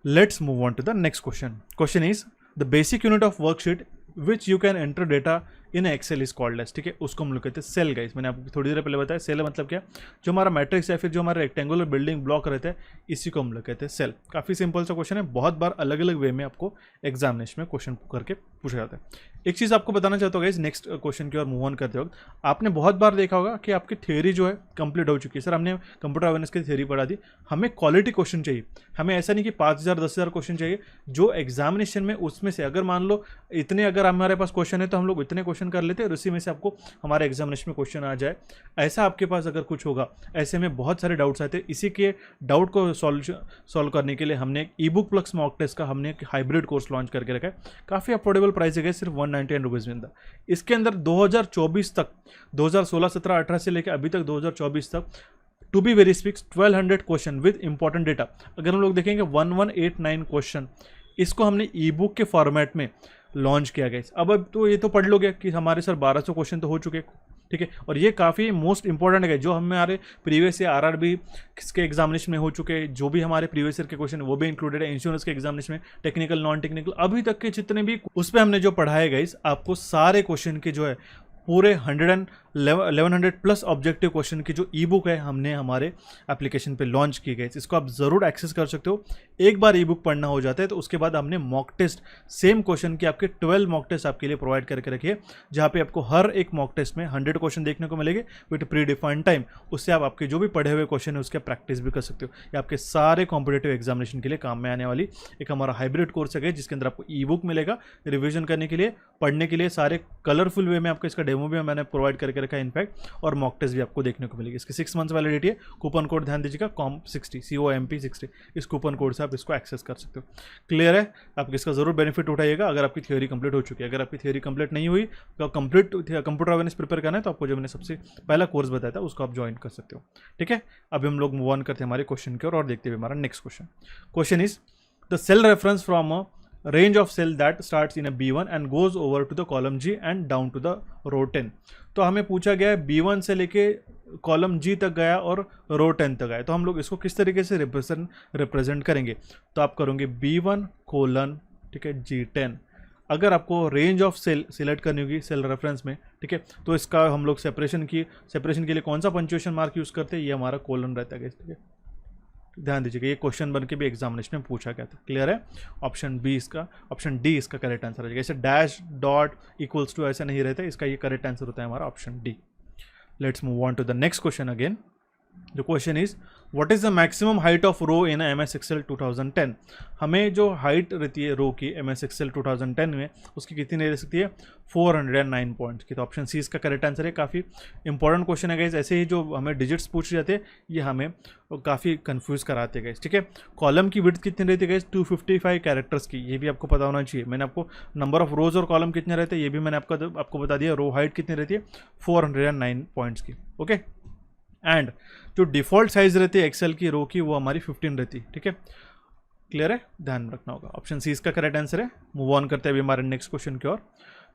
Let's move on to the next question. Question is the basic unit of worksheet which you can enter data in Excel is called as. ठीक है, उसको हम लोग कहते हैं सेल गाइस। मैंने आपको थोड़ी देर पहले बताया सेल मतलब क्या, जो हमारा मैट्रिक्स या फिर जो हमारा रेक्टेंगुलर बिल्डिंग ब्लॉक रहता है इसी को हम लोग कहते हैं सेल। काफ़ी सिंपल सा क्वेश्चन है, बहुत बार अलग अलग वे में आपको एग्जामिनेशन में क्वेश्चन करके पूछा जाता है। एक चीज़ आपको बताना चाहता हूँ गाइस नेक्स्ट क्वेश्चन की ओर मूव ऑन करते वक्त, आपने बहुत बार देखा होगा कि आपकी थ्योरी जो है कंप्लीट हो चुकी है। सर हमने कंप्यूटर अवेयरनेस की थ्योरी पढ़ा दी, हमें क्वालिटी क्वेश्चन चाहिए। हमें ऐसा नहीं कि 5000 10,000 क्वेश्चन चाहिए, जो एग्जामिनेशन में उसमें से अगर मान लो इतने अगर हमारे पास क्वेश्चन है तो हम लोग इतने क्वेश्चन कर लेते हैं और उसी में से आपको हमारे एग्जामिनेशन में क्वेश्चन आ जाए। ऐसा आपके पास अगर कुछ होगा, ऐसे में बहुत सारे डाउट्स आते हैं। इसी के डाउट को सॉल्व करने के लिए हमने एक e book plus mock test का हमने एक हाइब्रिड कोर्स लॉन्च करके रखा है। काफ़ी अफोर्डेबल प्राइस है, सिर्फ 199 रुपीज़ में था। इसके अंदर 2024 तक 2016 17 18 से लेकर अभी तक 2024 तक to be very speaks 1200 question with important data. अगर हम लोग देखेंगे 1189 क्वेश्चन, इसको हमने ई बुक के फॉर्मेट में लॉन्च किया गया। अब तो ये तो पढ़ लोगे कि हमारे सर 1200 क्वेश्चन तो हो चुके, ठीक है। और ये काफ़ी मोस्ट इंपॉर्टेंट है, जो हमारे प्रीवियस ईयर आरआरबी के एग्जामिनेशन में हो चुके हैं, जो भी हमारे प्रीवियस ईयर के क्वेश्चन वो भी इंक्लूडेड है, इंश्योरेंस के एग्जामिनेशन में, टेक्निकल नॉन टेक्निकल अभी तक के जितने भी उस पर हमने जो पढ़ाए गए, आपको सारे क्वेश्चन के जो है पूरे 1100 प्लस ऑब्जेक्टिव क्वेश्चन की जो ई बुक है हमने हमारे एप्लीकेशन पे लॉन्च की गई। इसको आप ज़रूर एक्सेस कर सकते हो। एक बार ई बुक पढ़ना हो जाता है तो उसके बाद हमने मॉक टेस्ट सेम क्वेश्चन के आपके 12 मॉक टेस्ट आपके लिए प्रोवाइड करके रखिए, जहाँ पे आपको हर एक मॉक टेस्ट में 100 क्वेश्चन देखने को मिलेंगे विद प्री डिफाइंड टाइम। उससे आप आपके जो भी पढ़े हुए क्वेश्चन है उसके प्रैक्टिस भी कर सकते हो। ये आपके सारे कॉम्पिटेटिव एग्जामिनेशन के लिए काम में आने वाली एक हमारा हाइब्रिड कोर्स है, जिसके अंदर आपको ई बुक मिलेगा रिविजन करने के लिए, पढ़ने के लिए, सारे कलरफुल वे में आपको इसका डेमो भी मैंने प्रोवाइड करके रखा है इनफैक्ट, और मॉक टेस्ट भी आपको देखने को मिलेगी। इसकी 6 मंथ्स वैलिडिटी है। कूपन कोड ध्यान दीजिएगा COMP60 COMP60, इस कूपन कोड से आप इसको एक्सेस कर सकते हो। क्लियर है? आप इसका जरूर बेनिफिट उठाइएगा अगर आपकी थ्योरी कंप्लीट हो चुकी है। अगर आपकी थ्योरी कंप्लीट नहीं हुई तो कंप्लीट कंप्यूटर अवेयरनेस प्रिपेयर करना है तो आपको जो मैंने सबसे पहला कोर्स बताया था उसको आप ज्वाइन कर सकते हो। ठीक है, अभी हम लोग मूव ऑन करते हैं हमारे क्वेश्चन की ओर और देखते हुए हमारा next question is the cell reference from a range of cell that starts in a B1 and goes over to the column G and down to the row 10। तो हमें पूछा गया है B1 से लेके कॉलम G तक गया और रो 10 तक गया, तो हम लोग इसको किस तरीके से रिप्रेजेंट करेंगे। तो आप करोगे B1 कोलन, ठीक है, G10। अगर आपको रेंज ऑफ सेल सिलेक्ट करनी होगी सेल रेफरेंस में, ठीक है, तो इसका हम लोग सेपरेशन के लिए कौन सा पंक्चुएशन मार्क यूज़ करते हैं, ये हमारा कोलन रहता है। ठीक है, ध्यान दीजिएगा, ये क्वेश्चन बन के भी एग्जामिनेशन में पूछा गया था। क्लियर है? ऑप्शन डी इसका करेक्ट आंसर हो जाएगा। ऐसे डैश डॉट इक्वल्स टू ऐसा नहीं रहता, इसका ये करेक्ट आंसर होता है हमारा option D. Let's move on to the next question again. The question is what is the maximum height of row in MS Excel 2010। हमें जो हाइट रहती है रो की MS Excel 2010 में उसकी कितनी रह सकती है, 409 पॉइंट्स की। तो ऑप्शन सी इसका करेक्ट आंसर है। काफ़ी इंपॉर्टेंट क्वेश्चन है गाइस, ऐसे ही जो हमें डिजिट्स पूछे जाते हैं ये हमें काफ़ी कंफ्यूज कराते हैं गाइस। ठीक है, कॉलम की विड्थ कितनी रहती है गाइस, 255 कैरेक्टर्स की, ये भी आपको पता होना चाहिए। मैंने आपको नंबर ऑफ रोज और कॉलम कितने रहते हैं ये भी मैंने आपको बता दिया। रो हाइट कितनी रहती है, 409 पॉइंट्स की। ओके, एंड जो डिफॉल्ट साइज रहती है एक्सेल की रो की वो हमारी 15 रहती है। ठीक है, क्लियर है, ध्यान में रखना होगा। ऑप्शन सी इसका करेक्ट आंसर है। मूव ऑन करते हैं अभी हमारे नेक्स्ट क्वेश्चन की ओर।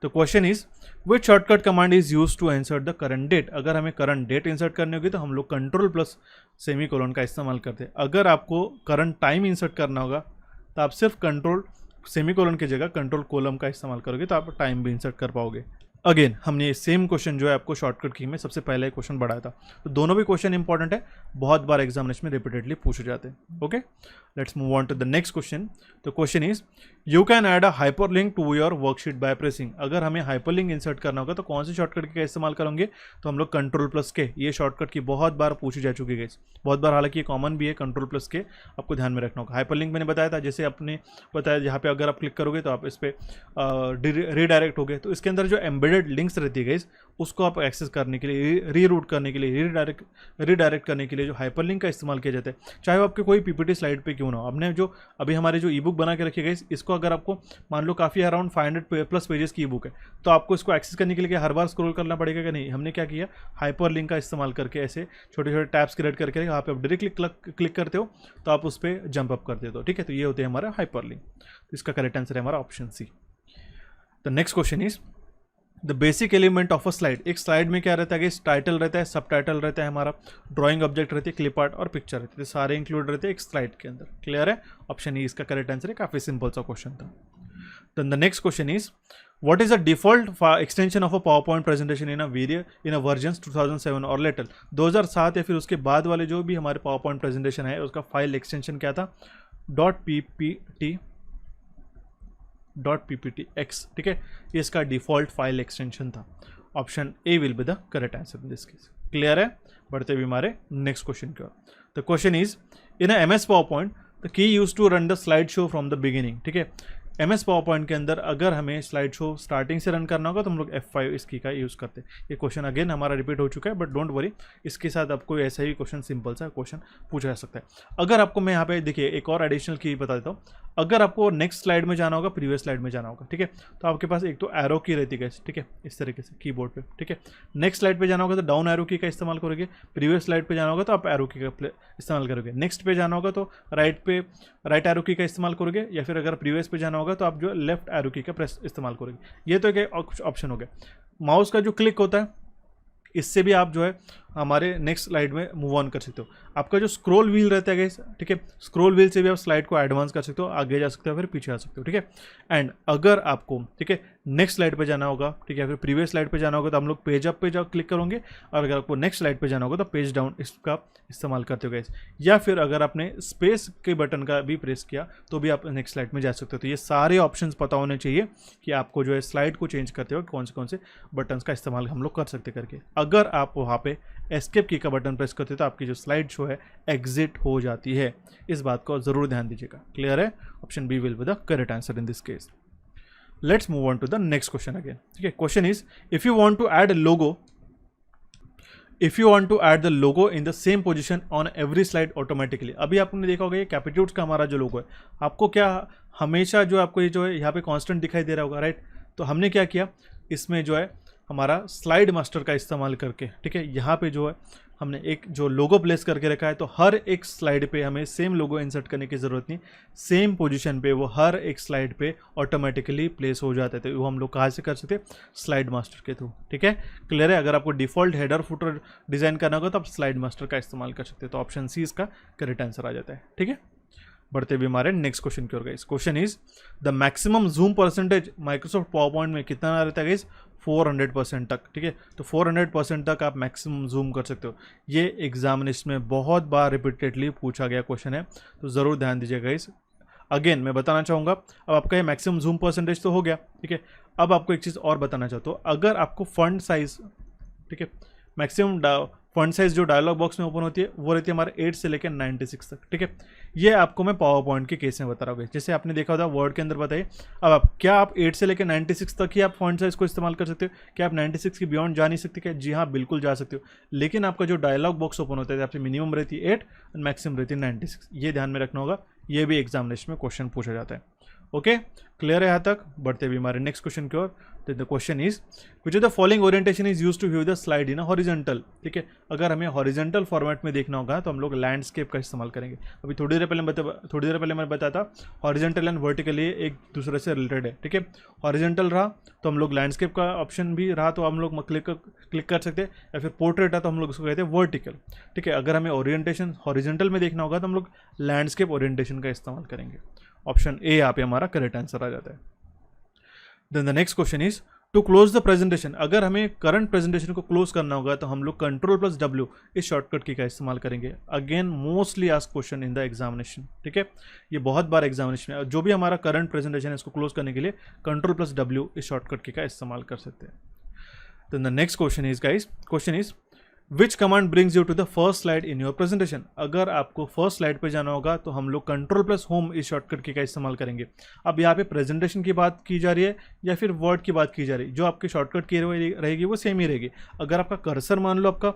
तो question is which shortcut command is use to insert the current date. अगर हमें करंट डेट इंसर्ट करनी होगी तो हम लोग कंट्रोल प्लस सेमीकोलन का इस्तेमाल करते हैं। अगर आपको करंट टाइम इंसर्ट करना होगा तो आप सिर्फ कंट्रोल सेमीकोलन की जगह कंट्रोल कोलम का इस्तेमाल करोगे तो आप टाइम भी इंसर्ट कर पाओगे। अगेन हमने सेम क्वेश्चन जो है आपको शॉर्टकट की में सबसे पहले क्वेश्चन बढ़ाया था, तो दोनों भी क्वेश्चन इंपॉर्टेंट है, बहुत बार एग्जामिनेशन में रिपीटेडली पूछे जाते हैं। Okay, let's move on to the next question. तो question is you can add a hyperlink to your worksheet by pressing. अगर हमें हाइपरलिंक इंसर्ट करना होगा तो कौन सी शॉर्टकट का इस्तेमाल करेंगे, तो हम लोग कंट्रोल प्लस के, ये शॉर्टकट की बहुत बार पूछी जा चुकी है, बहुत बार, हालांकि ये कॉमन भी है। कंट्रोल प्लस के आपको ध्यान में रखना होगा। हाइपरलिंक मैंने बताया था, जैसे आपने बताया यहाँ पे अगर आप क्लिक करोगे तो आप इस पर रीडायरेक्ट हो गए, तो इसके अंदर जो एम्बेडेड लिंक्स रहती है उसको आप एक्सेस करने के लिए, रीरूट करने के लिए, रीडायरेक्ट करने के लिए जो हाइपरलिंक का इस्तेमाल किया जाता है, चाहे वो आपके कोई पीपीटी स्लाइड पे क्यों ना हो। हमने जो अभी हमारे जो ई बुक बना के रखी गई, इसको अगर आपको मान लो काफ़ी अराउंड 500 प्लस पेजेस की ई बुक है, तो आपको इसको एक्सेस करने के लिए हर बार स्क्रॉल करना पड़ेगा कि नहीं। हमने क्या किया, हाइपरलिंक का इस्तेमाल करके ऐसे छोटे छोटे टैब्स क्रिएट करके यहाँ पे आप डायरेक्टली क्लिक करते हो तो आप उस पर जंप अप कर देते हो। ठीक है, तो ये होते हैं हमारा हाइपरलिंक। तो इसका करेक्ट आंसर है हमारा option C. The next question is the basic element of a slide. एक स्लाइड में क्या रहता है कि टाइटल रहता है, सब टाइटल रहता है, हमारा ड्राइंग ऑब्जेक्ट रहती है, क्लिप आर्ट और पिक्चर रहती है, सारे इंक्लूड रहते हैं एक स्लाइड के अंदर। क्लियर है? ऑप्शन ई इसका करेक्ट आंसर है। काफी सिंपल सा क्वेश्चन था। Then the next question is what is the default extension of a PowerPoint presentation in a version 2007 और लेटर। 2007 या फिर उसके बाद वाले जो भी हमारे पावर पॉइंट प्रेजेंटेशन है उसका फाइल एक्सटेंशन क्या था, .pptx। ठीक है, ये इसका डिफॉल्ट फाइल एक्सटेंशन था। Option A will be the correct answer in this case. Clear है? बढ़ते हुए हमारे नेक्स्ट क्वेश्चन की ओर। The question is in MS PowerPoint the key use to run the slide show from the beginning. ठीक है, MS PowerPoint के अंदर अगर हमें स्लाइड शो स्टार्टिंग से रन करना होगा तो हम लोग F5 इस की का यूज़ करते हैं। ये क्वेश्चन अगेन हमारा रिपीट हो चुका है, बट डोंट वरी, इसके साथ आपको ऐसा ही क्वेश्चन, सिंपल सा क्वेश्चन पूछा जा सकता है। अगर आपको मैं यहाँ पे देखिए एक और एडिशनल की बता देता हूँ। अगर आपको नेक्स्ट स्लाइड में जाना होगा, प्रीवियस स्लाइड में जाना होगा, ठीक है, तो आपके पास एक तो एरो की रहती है, ठीक है, इस तरीके से कीबोर्ड पे। ठीक है, नेक्स्ट स्लाइड पे जाना होगा तो डाउन एरो की का इस्तेमाल करोगे, प्रीवियस स्लाइड पे जाना होगा तो आप एरो की का इस्तेमाल करोगे, नेक्स्ट पे जाना होगा तो राइट एरो की का इस्तेमाल करोगे, या फिर अगर प्रीवियस पे जाना होगा तो आप जो लेफ्ट एरो की का प्रेस इस्तेमाल करोगे। ये तो एक ऑप्शन हो गया। माउस का जो क्लिक होता है इससे भी आप जो है हमारे नेक्स्ट स्लाइड में मूव ऑन कर सकते हो। आपका जो स्क्रॉल व्हील रहता है गाइस, ठीक है, स्क्रॉल व्हील से भी आप स्लाइड को एडवांस कर सकते हो, आगे जा सकते हो, फिर पीछे आ सकते हो, ठीक है। एंड अगर आपको, ठीक है, नेक्स्ट स्लाइड पे जाना होगा, ठीक है, फिर प्रीवियस स्लाइड पे जाना होगा तो हम लोग पेज अप पे जाओ क्लिक करोगे, और अगर आपको नेक्स्ट स्लाइड पे जाना होगा तो पेज डाउन इसका इस्तेमाल करते हो गाइस। या फिर अगर आपने स्पेस के बटन का भी प्रेस किया तो भी आप नेक्स्ट स्लाइड में जा सकते हो। तो ये सारे ऑप्शंस पता होने चाहिए कि आपको जो है स्लाइड को चेंज करते हो कौन से बटन्स का इस्तेमाल हम लोग कर सकते करके। अगर आप वहाँ पे एस्केप की का बटन प्रेस करते हो तो आपकी जो स्लाइड शो है एग्जिट हो जाती है। इस बात को जरूर ध्यान दीजिएगा। क्लियर है? Option B will be the correct answer in this case. Let's move on to the next question again. ठीक है, question is if you want to add logo, if you want to add the logo in the same position on every slide automatically. अभी आपने देखा होगा ये कैपिट्यूड्स का हमारा जो लोगो है, आपको क्या हमेशा जो आपको ये जो है यहाँ पे कांस्टेंट दिखाई दे रहा होगा, राइट। तो हमने क्या किया, इसमें जो है हमारा स्लाइड मास्टर का इस्तेमाल करके, ठीक है, यहाँ पे जो है हमने एक जो लोगो प्लेस करके रखा है, तो हर एक स्लाइड पे हमें सेम लोगो इंसर्ट करने की ज़रूरत नहीं, सेम पोजीशन पे वो हर एक स्लाइड पे ऑटोमेटिकली प्लेस हो जाते थे। वो हम लोग कहाँ से कर सकते, स्लाइड मास्टर के थ्रू। ठीक है, क्लियर है? अगर आपको डिफॉल्ट हेडर फुटर डिज़ाइन करना होगा तो आप स्लाइड मास्टर का इस्तेमाल कर सकते हैं। तो ऑप्शन सी इसका करेक्ट आंसर आ जाता है। ठीक है, बढ़ते भी हमारे नेक्स्ट क्वेश्चन की ओर guys. Question is the maximum zoom percentage Microsoft PowerPoint में कितना रहता है गाइस, 400% तक। ठीक है, तो 400% तक आप मैक्सिमम जूम कर सकते हो। ये एग्जामिनेशन में बहुत बार रिपीटेडली पूछा गया क्वेश्चन है, तो ज़रूर ध्यान दीजिएगा गाइस। अगेन मैं बताना चाहूँगा, अब आपका ये मैक्सिमम जूम परसेंटेज तो हो गया, ठीक है। अब आपको एक चीज़ और बताना चाहता हूँ, अगर आपको फंड साइज, ठीक है, मैक्सिमम फंड साइज जो डायलॉग बॉक्स में ओपन होती है वो रहती है हमारे 8 से लेकर 96 तक। ठीक है, ये आपको मैं पावर पॉइंट के केस में बता रहा हूँ, जैसे आपने देखा होता वर्ड के अंदर बताइए। अब आप 8 से लेकर 96 तक ही आप फंड साइज को इस्तेमाल कर सकते हो? क्या आप 96 की बियॉन्ड जा नहीं सकते क्या? जी हाँ, बिल्कुल जा सकते हो, लेकिन आपका जो डायलॉग बॉक्स ओपन होता है आपसे मिनिमम रहती है 8 और मैक्सिमम रहती है 96। ये ध्यान में रखना होगा, ये भी एग्जामिनेशन में क्वेश्चन पूछा जाता है। ओके, क्लियर है यहाँ तक? बढ़ते भी हमारे नेक्स्ट क्वेश्चन की ओर। तो the question is which of the following orientation is used to view the slide in horizontal. ठीक है, अगर हमें हॉरिजॉन्टल फॉर्मेट में देखना होगा तो हम लोग लैंडस्केप का इस्तेमाल करेंगे। अभी थोड़ी देर पहले मैंने बताया था हॉरिजॉन्टल एंड वर्टिकली एक दूसरे से रिलेटेड है। ठीक है, हॉरिजॉन्टल रहा तो हम लोग लैंडस्केप का ऑप्शन भी रहा तो हम लोग क्लिक कर सकते हैं, या फिर पोर्ट्रेट रहा तो हम लोग उसको कहते हैं वर्टिकल। ठीक है, अगर हमें ओरिएंटेशन हॉरिजॉन्टल में देखना होगा तो हम लोग लैंडस्केप ओरिएंटेशन का इस्तेमाल करेंगे। ऑप्शन ए यहाँ पे हमारा करेक्ट आंसर आ जाता है। Then the next question is to close the presentation. अगर हमें करंट प्रेजेंटेशन को क्लोज करना होगा तो हम लोग Ctrl+W इस शॉर्टकट की का इस्तेमाल करेंगे। Again mostly asked question in the examination. ठीक है, ये बहुत बार एग्जामिनेशन में जो भी हमारा करंट प्रेजेंटेशन है इसको क्लोज करने के लिए Ctrl+W इस शॉर्टकट की का इस्तेमाल कर सकते हैं। Then the next question is guys, question is which command brings you to the first slide in your presentation. अगर आपको फर्स्ट स्लाइड पे जाना होगा तो हम लोग Ctrl+Home इस शॉर्टकट की का इस्तेमाल करेंगे। अब यहाँ पे प्रेजेंटेशन की बात की जा रही है या फिर वर्ड की बात की जा रही है, जो आपकी शॉर्टकट की रहेगी वो सेम ही रहेगी। अगर आपका कर्सर मान लो आपका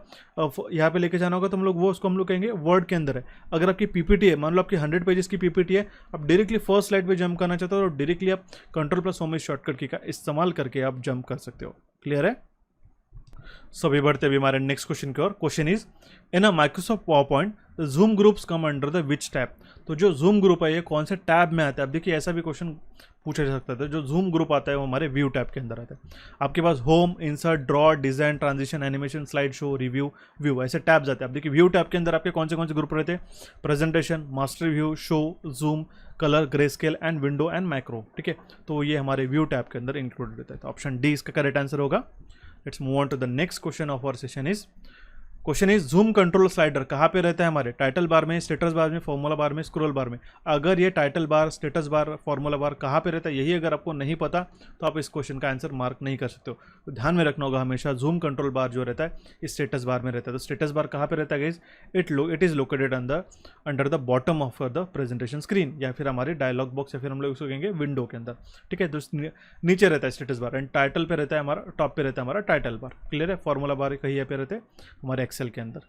यहाँ पे लेके जाना होगा तो हम लोग वो उसको हम लोग कहेंगे वर्ड के अंदर है। अगर आपकी पीपीटी है, मान लो आपकी 100 पेजेस की पीपीटी है, आप डायरेक्टली फर्स्ट स्लाइड पे जंप करना चाहते हो तो डायरेक्टली आप Ctrl+Home इस शॉर्टकट की का इस्तेमाल करके आप जंप कर सकते हो। क्लियर है? सभी बढ़ते अभी हमारे नेक्स्ट क्वेश्चन की ओर। Question is in a Microsoft PowerPoint zoom groups come under the which tab. तो जो जूम ग्रुप है ये कौन से टैब में आता है? अब देखिए ऐसा भी क्वेश्चन पूछा जा सकता है। जो जूम ग्रुप आता है वो हमारे व्यू टैब के अंदर आता है। आपके पास home, insert, draw, design, transition, animation, slide show, review, view, ऐसे टैब्स आते हैं। अब देखिए व्यू टैब के अंदर आपके कौन से ग्रुप रहते हैं? Presentation, master view, show, zoom, colour, grey scale and window and macro. ठीक है, तो ये हमारे व्यू टैब के अंदर इंक्लूडेड रहता है। तो ऑप्शन डी इसका करेक्ट आंसर होगा। Let's move on to the next question of our session is question is zoom control slider कहाँ पे रहता है? हमारे टाइटल बार में, स्टेटस बार में, फॉर्मूला बार में, स्क्रॉल बार में। अगर ये title bar, status bar, formula bar कहाँ पे रहता है यही अगर आपको नहीं पता तो आप इस क्वेश्चन का आंसर मार्क नहीं कर सकते हो। तो ध्यान में रखना होगा हमेशा जूम कंट्रोल बार जो रहता है इस स्टेटस बार में रहता है। तो स्टेटस बार कहाँ पे रहता है guys? It is located under the bottom of the presentation screen, या फिर हमारे डायलॉग बॉक्स, या फिर हम लोग उसको कहेंगे विंडो के अंदर। ठीक है, तो नीचे रहता है स्टेटस बार एंड टाइटल पे रहता है हमारा, टॉप पे रहता है हमारा टाइटल बार। क्लियर है? फॉर्मूला बार कहीं पे रहते हैं हमारे एक्सेल के अंदर।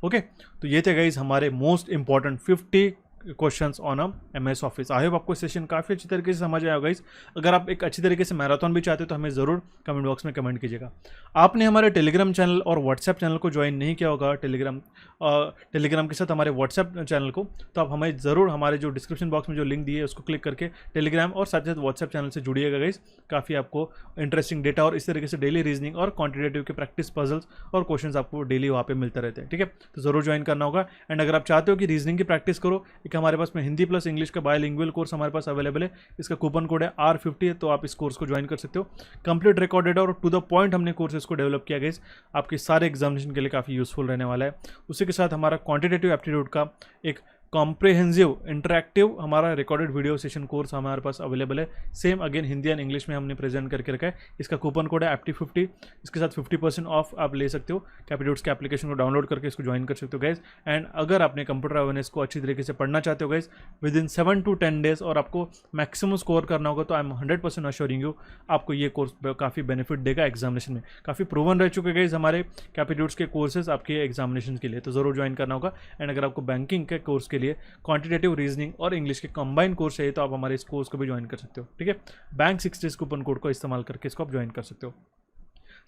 ओके, तो ये थे गाइज हमारे most important 50 questions on MS office. I hope आपको सेशन काफ़ी अच्छी तरीके से समझ आया गाइस। अगर आप एक अच्छी तरीके से मैराथन भी चाहते हो तो हमें ज़रूर कमेंट बॉक्स में कमेंट कीजिएगा। आपने हमारे टेलीग्राम चैनल और व्हाट्सएप चैनल को ज्वाइन नहीं किया होगा, टेलीग्राम के साथ हमारे व्हाट्सएप चैनल को, तो आप हमें ज़रूर हमारे जो डिस्क्रिप्शन बॉक्स में जो लिंक दिए है उसको क्लिक करके टेलीग्राम और साथ ही साथ व्हाट्सएप चैनल से जुड़िएगा गाइस। काफ़ी आपको इंटरेस्टिंग डेटा और इस तरीके से डेली रीजनिंग और क्वांटिटेटिव के प्रैक्टिस पजल्स और क्वेश्चंस आपको डेली वहाँ पे मिलते रहते हैं, ठीक है। तो ज़रूर ज्वाइन करना होगा। एंड अगर आप चाहते हो कि रीजनिंग की प्रैक्टिस करो, एक हमारे पास में हिंदी प्लस इंग्लिश का बायलिंगुअल कोर्स हमारे पास अवेलेबल है। इसका कूपन कोड है R50, तो आप इस कोर्स को ज्वाइन कर सकते हो। कंप्लीट रिकॉर्डेड और टू द पॉइंट हमने कोर्सेज को डेवलप किया गया, आपके सारे एग्जामिनेशन के लिए काफ़ी यूजफुल रहने वाला है। उसी के साथ हमारा क्वांटिटेटिव एप्टीट्यूड का एक कॉम्प्रिहेंसिव इंटरैक्टिव हमारा रिकॉर्डेड वीडियो सेशन कोर्स हमारे पास अवेलेबल है। Same again Hindi and English में हमने प्रेजेंट करके रखा है। इसका कूपन कोड है APT50। इसके साथ 50% ऑफ आप ले सकते हो। कैपिट्यूड्स के एप्लीकेशन को डाउनलोड करके इसको ज्वाइन कर सकते हो गाइज। एंड अगर आपने कंप्यूटर अवेयरनेस को अच्छी तरीके से पढ़ना चाहते हो guys with in 7 to 10 days और आपको मैक्सिमम स्कोर करना होगा, तो आई एम 100% अश्योरिंग यू आपको ये कोर्स काफ़ी बेनिफिट देगा एग्जामिनेशन में। काफ़ी प्रूवन रह चुके गाइज हमारे कैपिट्यूड्स के कोर्सेज आपके एग्जामिनेशन के लिए, तो ज़रूर ज्वाइन करना होगा। एंड अगर आपको बैंकिंग के कोर्स के लिए क्वांटिटेटिव रीजनिंग और इंग्लिश के कंबाइन कोर्स चाहिए तो आप हमारे इस कोर्स को भी ज्वाइन कर सकते हो, ठीक है। बैंक 60 कूपन कोड को इस्तेमाल करके इसको आप ज्वाइन कर सकते हो।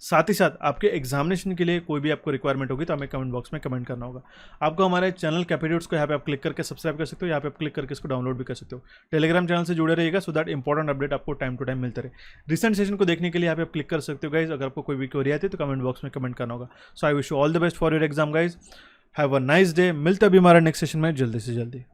साथ ही साथ आपके एग्जामिनेशन के लिए कोई भी आपको रिक्वायरमेंट होगी तो हमें कमेंट बॉक्स में कमेंट करना होगा। आपको हमारे चैनल कैपिट्यूड्स को यहाँ पे आप क्लिक करके सब्सक्राइब कर सकते हो, यहाँ पे आप क्लिक करके इसको डाउनलोड भी कर सकते हो। टेलीग्राम चैनल से जुड़े रहिएगा सो दैट इंपॉर्टेंट अपडेट आपको टाइम टू टाइम मिलते रहे। रिसेंट सेशन को देखने के लिए यहाँ पे आप क्लिक कर सकते हो गाइज। अगर आपको कोई भी क्वेरी आती है तो कमेंट बॉक्स में कमेंट करना होगा। So I wish you all the best for your exam guys. Have a nice day. मिलते अभी हमारे नेक्स्ट सेशन में जल्दी से जल्दी।